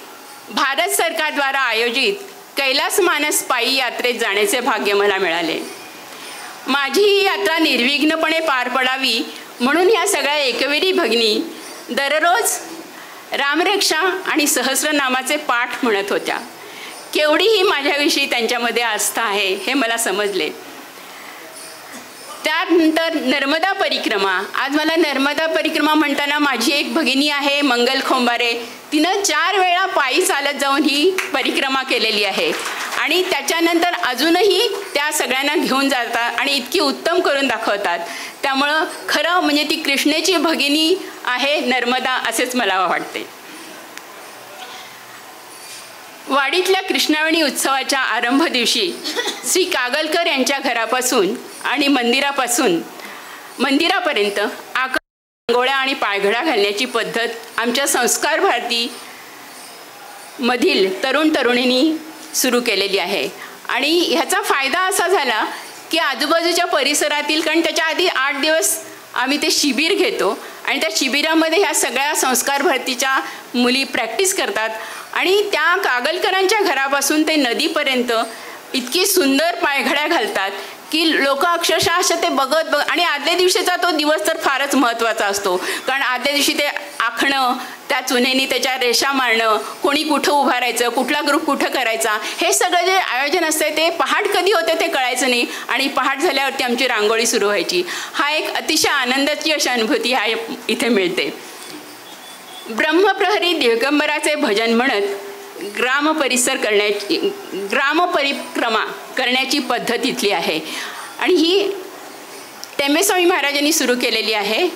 भारत सरकारद्वारा आयोजित कैलास मानस पायी यात्रेत जाण्याचे भाग्य मला मिळाले. माझी ही यात्रा निर्विघ्नपणे पार पडावी म्हणून ह्या सगळ्या एकविरी भगिनी दररोज रामरक्षा आणि सहस्रनामाचे पाठ म्हणत होत्या. केवढीही माझ्याविषयी त्यांच्यामध्ये आस्था आहे हे मला समजले. त्यानंतर नर्मदा परिक्रमा. आज मला नर्मदा परिक्रमा म्हणताना माझी एक भगिनी आहे मंगल खोंबारे, तिनं 4 वेळा पायी चालत जाऊन ही परिक्रमा केलेली आहे. आणि त्याच्यानंतर अजूनही त्या सगळ्यांना घेऊन जातात आणि इतकी उत्तम करून दाखवतात. त्यामुळं खरं म्हणजे ती कृष्णेची भगिनी आहे नर्मदा असेच मला वाटते. वाडीतल्या कृष्णावेणी उत्सवाच्या आरंभ दिवशी श्री कागलकर यांच्या घरापासून आणि मंदिरापर्यंत रांगोळ्या आणि पायघडा घालण्याची पद्धत आमच्या संस्कार भारती मधील तरुण तरुणींनी सुरू केलेली आहे. आणि ह्याचा फायदा असा झाला की आजूबाजूच्या परिसरातील, कारण त्याच्या आधी 8 दिवस आम्ही ते शिबिर घेतो आणि त्या शिबिरामध्ये ह्या सगळ्या संस्कार भारतीच्या मुली प्रॅक्टिस करतात आणि त्या कागलकरांच्या घरापासून ते नदीपर्यंत इतकी सुंदर पायघड्या घालतात की लोक अक्षरशः असं ते बघत आणि आदल्या दिवशीचा तो दिवस तर फारच महत्त्वाचा असतो. कारण आदल्या दिवशी ते आखणं, त्या चुनेनी त्याच्या रेषा मारणं, कोणी कुठं उभारायचं, कुठला ग्रुप कुठं करायचा, हे सगळं जे आयोजन असते ते पहाट कधी होते ते कळायचं नाही आणि पहाट झाल्यावरती आमची रांगोळी सुरू व्हायची. हा एक अतिशय आनंदाची अशी अनुभूती ह्या इथे मिळते. ब्रह्मप्रहरी दिगंबराचे भजन म्हणत ग्रामपरिक्रमा करण्याची पद्धत इथली आहे आणि ही टेंबेस्वामी महाराजांनी सुरू केलेली आहे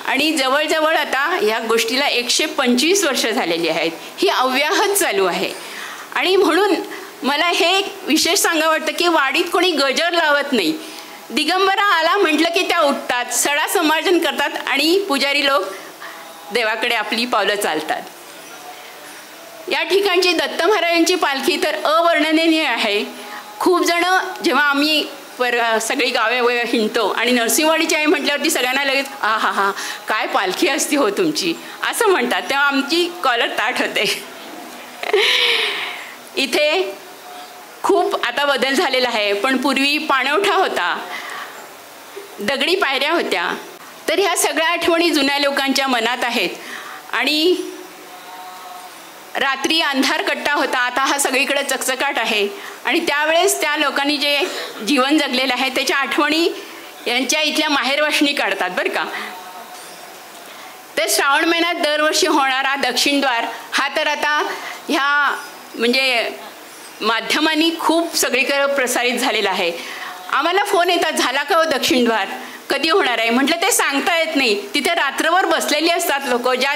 आणि जवळजवळ आता ह्या गोष्टीला 125 वर्ष झालेली आहेत. ही अव्याहत चालू आहे आणि म्हणून मला हे एक विशेष सांगावं वाटतं की वाडीत कोणी गजर लावत नाही. दिगंबरा आला म्हटलं की त्या उठतात, सडा समार्जन करतात आणि पुजारी लोक देवाकडे आपली पावलं चालतात. या ठिकाणची दत्त महाराजांची पालखी तर अवर्णनीय आहे. खूप जण जेव्हा आम्ही सगळी गावे हिंडतो आणि नरसिंहवाडीची आहे म्हटल्यावरती सगळ्यांना लगेच हा काय पालखी असती हो तुमची असं म्हणतात, तेव्हा आमची कॉलर ताठ होते. इथे खूप आता बदल झालेला आहे, पण पूर्वी पाणवठा होता, दगडी पायऱ्या होत्या. तर ह्या सगळ्या आठवणी जुन्या लोकांच्या मनात आहेत आणि रात्री अंधार कट्टा होता, आता हा सगळीकडे चकचकाट आहे आणि त्यावेळेस त्या लोकांनी जे जीवन जगलेलं आहे त्याच्या आठवणी यांच्या इथल्या माहेरवाशिणी काढतात बरं का. ते श्रावण महिन्यात दरवर्षी होणारा दक्षिणद्वार हा तर आता ह्या म्हणजे माध्यमांनी खूप सगळीकडे प्रसारित झालेला आहे. आम्हाला फोन येतात, झाला का हो दक्षिणद्वार, कधी होणार आहे. म्हटलं ते सांगता येत नाही. तिथे रात्रभर बसलेली असतात लोक, ज्या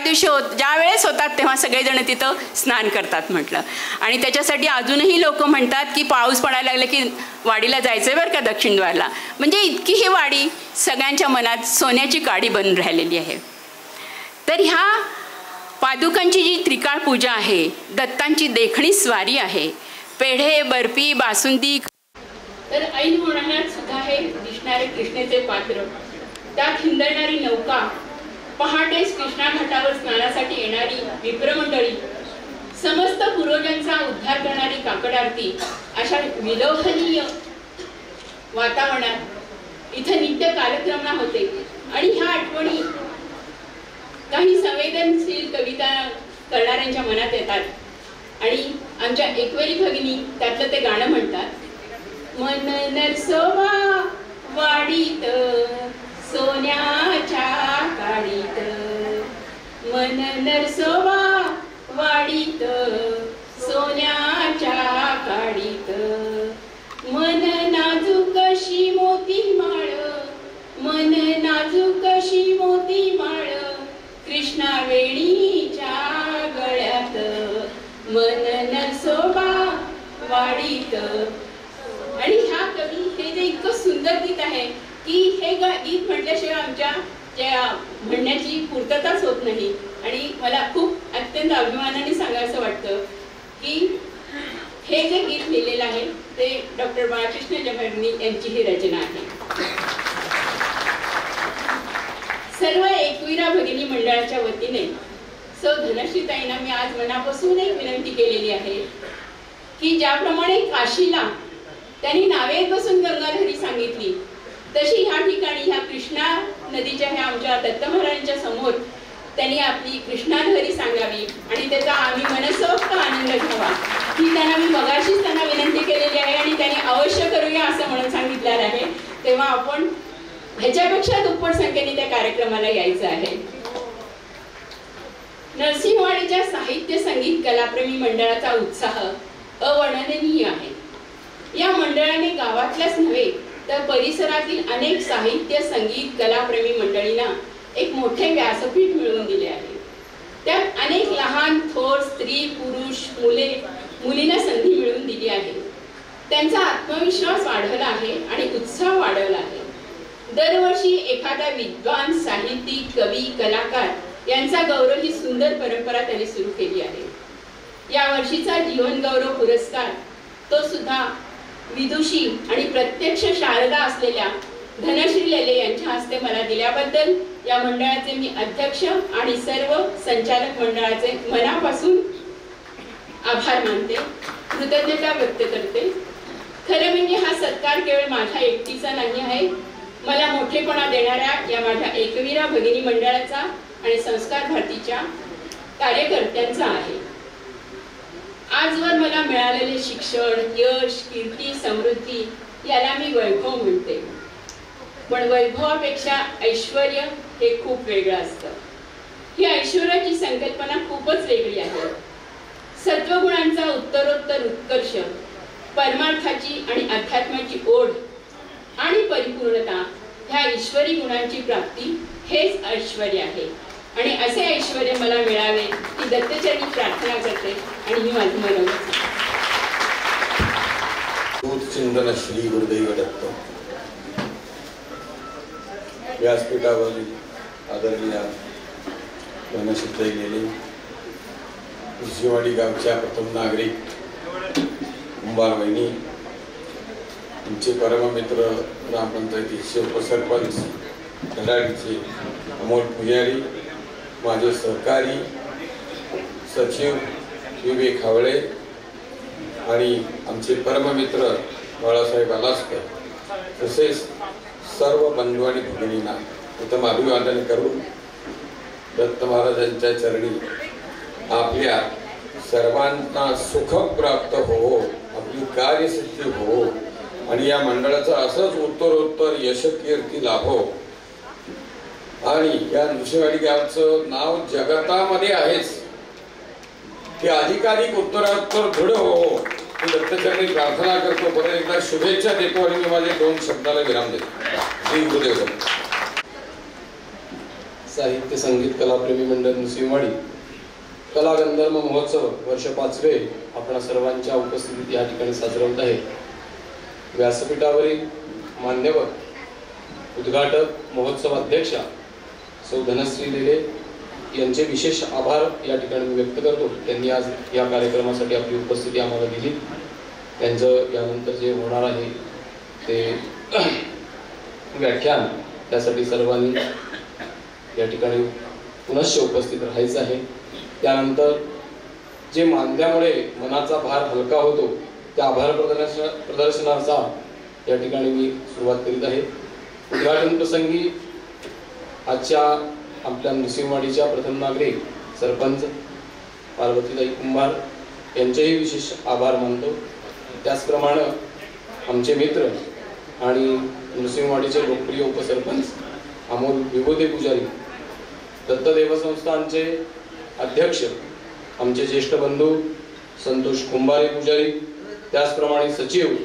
वेळेस होतात तेव्हा सगळेजण तिथं स्नान करतात म्हटलं. आणि त्याच्यासाठी अजूनही लोक म्हणतात की पाऊस पडायला लागले की वाडीला जायचं आहे बरं का दक्षिणद्वारला. म्हणजे इतकी ही वाडी सगळ्यांच्या मनात सोन्याची काडी बनून राहिलेली आहे. तर ह्या पादुकांची जी त्रिकाळ पूजा आहे, दत्तांची देखणी स्वारी आहे, पेढे, बर्फी, बासुंदी, तर ऐन उन्हाळ्यात सुद्धा हे दिसणारे कृष्णेचे पात्र, त्यात हिंदणारी नौका, पहाटेच कृष्णा घाटावर स्नानासाठी येणारी विप्रमंडळी, समस्त पूर्वजांचा उद्धार करणारी काकड आरती, अशा विलोभनीय वातावरणात इथं नित्य कार्यक्रम होते. आणि ह्या आठवणी काही संवेदनशील कविता करणाऱ्यांच्या मनात येतात आणि आमच्या एकवेरी भगिनी त्यातलं ते गाणं म्हणतात. मन नरसोबा वाडीत सोन्याच्या काडीत, मन नरसोबा वाडीत सोन्याच्या काडीत, मन नाजूक अशी मोती माळ, मन नाजूक अशी मोती माळ, कृष्णा वेणीच्या गळ्यात, मन नरसोबा वाडीत. आणि ह्या कवी हे जे इतकं सुंदर गीत आहे की हे गीत म्हटल्याशिवाय आमच्या ज्या म्हणण्याची पूर्तताच होत नाही. आणि मला खूप अत्यंत अभिमानाने सांगायचं वाटतं की हे जे गीत लिहिलेलं आहे ते डॉक्टर बाळकृष्ण जभारनी यांची ही रचना आहे. सर्व एकविरा भगिनी मंडळाच्या वतीने सौ धनश्रीताईंना मी आज मनापासून एक विनंती केलेली आहे की ज्याप्रमाणे काशीला त्यांनी नावेत बसून गंगाधरी सांगितली, तशी ह्या ठिकाणी ह्या कृष्णा नदीच्या ह्या आमच्या दत्त महाराजांच्या समोर त्यांनी आपली कृष्णाधरी सांगावी आणि त्याचा आम्ही मनसोक्त आनंद घ्यावा ही त्यांना मी मगाशीच त्यांना विनंती केलेली आहे आणि त्यांनी अवश्य करूया असं म्हणून सांगितलेलं आहे. तेव्हा आपण ह्याच्यापेक्षा दुप्पट संख्येने त्या कार्यक्रमाला यायचं आहे. नरसिंहवाडीच्या साहित्य संगीत कलाप्रेमी मंडळाचा उत्साह अवर्णनीय आहे. या मंडळाने गावातल्याच नव्हे तर परिसरातील अनेक साहित्य संगीत कलाप्रेमी मंडळींना एक मोठे व्यासपीठ मिळवून दिले आहे. त्यात अनेक लहान थोर स्त्री पुरुष मुले मुलींना संधी मिळवून दिली आहे. त्यांचा आत्मविश्वास वाढवला आहे आणि उत्साह वाढवला आहे. दरवर्षी एखादा विद्वान, साहित्यिक, कवी, कलाकार यांचा गौरव ही सुंदर परंपरा त्यांनी सुरू केली आहे. या वर्षीचा जीवन गौरव पुरस्कार तो सुद्धा विदुषी आणि प्रत्यक्ष शारदा असलेल्या धनश्री लेले यांच्या हस्ते मला दिल्याबद्दल या मंडळाचे मी अध्यक्ष आणि सर्व संचालक मंडळाचे मनापासून आभार मानते, कृतज्ञता व्यक्त करते. खरं म्हणजे हा सत्कार केवळ माझ्या एकटीचा नाही आहे, मला मोठेपणा देणाऱ्या या माझ्या एकवीरा भगिनी मंडळाचा आणि संस्कार भारतीच्या कार्यकर्त्यांचा आहे. आजवर मला मिळालेले शिक्षण, यश, कीर्ती, समृद्धी याला मी वैभव म्हणते. पण वैभवापेक्षा ऐश्वर हे खूप वेगळं असतं. ही ऐश्वर्याची संकल्पना खूपच वेगळी आहे. सत्वगुणांचा उत्तरोत्तर उत्कर्ष, परमार्थाची आणि अध्यात्माची ओढ आणि परिपूर्णता ह्या ईश्वरी गुणांची प्राप्ती हेच ऐश्वर्य आहे. आणि असे ऐश्वर्य मला मिळावे ही दत्तचरणी प्रार्थना करते आणि मी माझं मनोगत चिंतन श्री गुरुदैव दत्त. व्यासपीठावरील आदरणीय मनसिद्ध गेले कुर्शीवाडी गावच्या प्रथम नागरिक कुंभार वहिनी, तुमचे परममित्र ग्रामपंचायतीचे उपसरपंच धडाडीचे अमोल पुजारी, माझे सहकारी सचिव विवेक हावळे आणि आमचे परममित्र बाळासाहेब आलासकर, तसेच सर्व बंधू आणि भगिनींना उत्तम अभिवादन करून दत्त महाराजांच्या चरणी आपल्या सर्वांना सुख प्राप्त हो, आपली कार्यसिद्धी हो आणि या मंडळाचा असंच उत्तरोत्तर यशकीर्ती लाभो आणि या नृसिंहवाडी गावचं नाव जगतामध्ये आहेच ते अधिकाधिक उत्तरोत्तर दृढ हो, मी दत्तचरणी प्रार्थना करतो. परत एकदा शुभेच्छा देतो आणि मी माझे 2 शब्दाला विराम देतो. श्री गुरुदेव. साहित्य संगीत कलाप्रेमी मंडळ नृसिंहवाडी कला गंधर्व महोत्सव वर्ष 5वे आपणा सर्वांच्या उपस्थितीत या ठिकाणी साजरा होत आहे. व्यासपीठावरील मान्यवर उद्घाटक महोत्सव अध्यक्षा सौ धनश्री लेले यांचे विशेष आभार या ठिकाणी मी व्यक्त करतो. त्यांनी आज या कार्यक्रमासाठी आपली उपस्थिती आम्हाला दिली. त्यांचं यानंतर जे होणार आहे ते व्याख्यान, त्यासाठी सर्वांनी या ठिकाणी पुनश्च उपस्थित राहायचं आहे. त्यानंतर जे मानल्यामुळे मनाचा भार हलका होतो त्या आभार प्रदर्शनाचा या ठिकाणी मी सुरुवात करीत आहे. उद्घाटन प्रसंगी आजच्या आपल्या नृसिंहवाडीच्या प्रथम नागरिक सरपंच पार्वतीताई कुंभार यांचेही विशेष आभार मानतो. त्याचप्रमाणे आमचे मित्र आणि नृसिंहवाडीचे लोकप्रिय उपसरपंच अमोल विभूते पुजारी, दत्त देवस्थानचे अध्यक्ष आमचे ज्येष्ठ बंधू संतोष कुंभारे पुजारी, त्याचप्रमाणे सचिव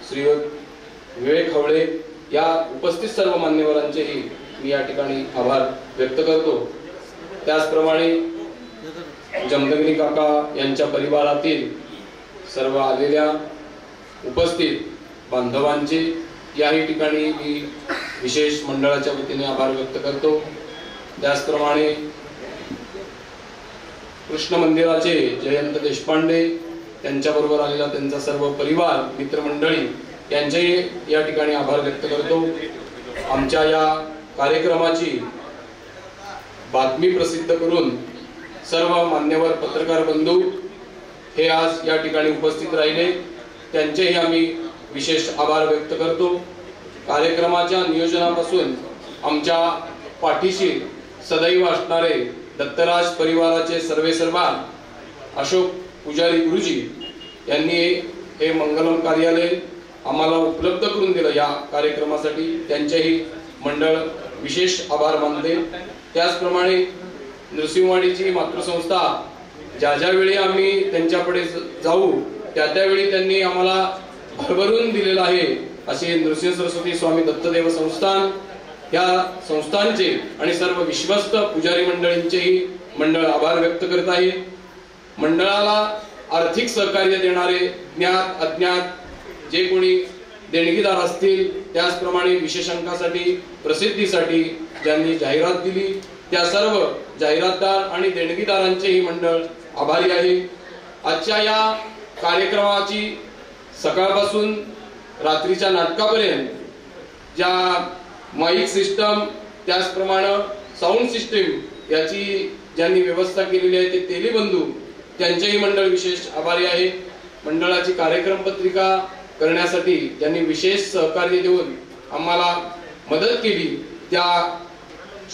श्री विवेक हवळे, या उपस्थित सर्व मान्यवरांचेही मी या ठिकाणी आभार व्यक्त करतो. त्याचप्रमाणे जमदग्नी काका यांच्या परिवारातील सर्व आलेल्या उपस्थित बांधवांचे याही ठिकाणी मी विशेष मंडळाच्या वतीने आभार व्यक्त करतो. त्याचप्रमाणे कृष्ण मंदिराचे जयंत देशपांडे त्यांच्याबरोबर आलेला त्यांचा सर्व परिवार, मित्रमंडळी यांचेही या ठिकाणी आभार व्यक्त करतो. आमच्या या कार्यक्रमाची बातमी प्रसिद्ध करून सर्व मान्यवर पत्रकार बंधू हे आज या ठिकाणी उपस्थित राहिले, त्यांचेही आम्ही विशेष आभार व्यक्त करतो. कार्यक्रमाच्या नियोजनापासून आमच्या पाठीशी सदैव असणारे दत्तराज परिवाराचे सर्वेसर्वा अशोक पुजारी गुरुजी यांनी हे मंगलम कार्यालय आम्हाला उपलब्ध करून दिलं या कार्यक्रमासाठी, त्यांचेही मंडळ विशेष आभार मानते. त्याचप्रमाणे नृसिंहवाडीची मातृसंस्था ज्या ज्यावेळी आम्ही त्यांच्याकडे जाऊ त्यावेळी त्यांनी आम्हाला भरभरून दिलेला आहे, असे नृसिंह सरस्वती स्वामी दत्तदेव संस्थान या संस्थांचे आणि सर्व विश्वस्त पुजारी मंडळींचेही मंडळ आभार व्यक्त करत आहे. मंडळाला आर्थिक सहकार्य देणारे ज्ञात अज्ञात जे कोणी देणगीदार असतील, त्याचप्रमाणे विशेष अंकासाठी प्रसिद्धीसाठी ज्यांनी जाहिरात दिली त्या सर्व जाहिरातदार आणि देणगीदारांचेही मंडळ आभारी आहे. आजच्या या कार्यक्रमाची सकाळपासून रात्रीच्या नाटकापर्यंत ज्या माईक सिस्टम त्याचप्रमाणे साऊंड सिस्टीम याची ज्यांनी व्यवस्था केलेली आहे ते तेली बंधू त्यांचेही मंडळ विशेष आभारी आहे. मंडळाची कार्यक्रम पत्रिका करण्यासाठी ज्यांनी विशेष सहकार्य देऊन आम्हाला मदत केली त्या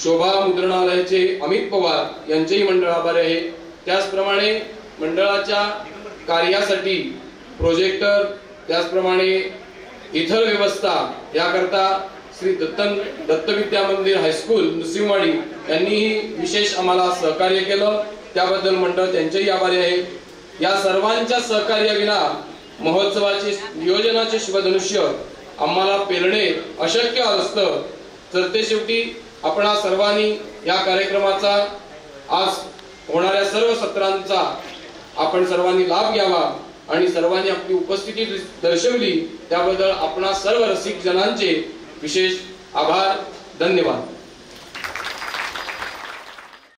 शोभा मुद्रणालयाचे अमित पवार यांचेही मंडळ आभारी आहे. त्याचप्रमाणे मंडळाच्या कार्यासाठी प्रोजेक्टर त्याचप्रमाणे इतर व्यवस्था याकरता श्री दत्त विद्या मंदिर हायस्कूल नृसिंहवाडी यांनीही विशेष आम्हाला सहकार्य केलं, त्याबद्दल मंडळ त्यांचेही आभारी आहे. या सर्वांच्या सहकार्याविना महोत्सवाचे नियोजनाचे शुभधनुष्य आम्हाला पेरणे अशक्य असतं. तर ते शेवटी आपणा सर्वांनी या कार्यक्रमाचा आज होणाऱ्या सर्व सत्रांचा आपण सर्वांनी लाभ घ्यावा आणि सर्वांनी आपली उपस्थिती दर्शवली त्याबद्दल आपणा सर्व रसिक जनांचे विशेष आभार. धन्यवाद.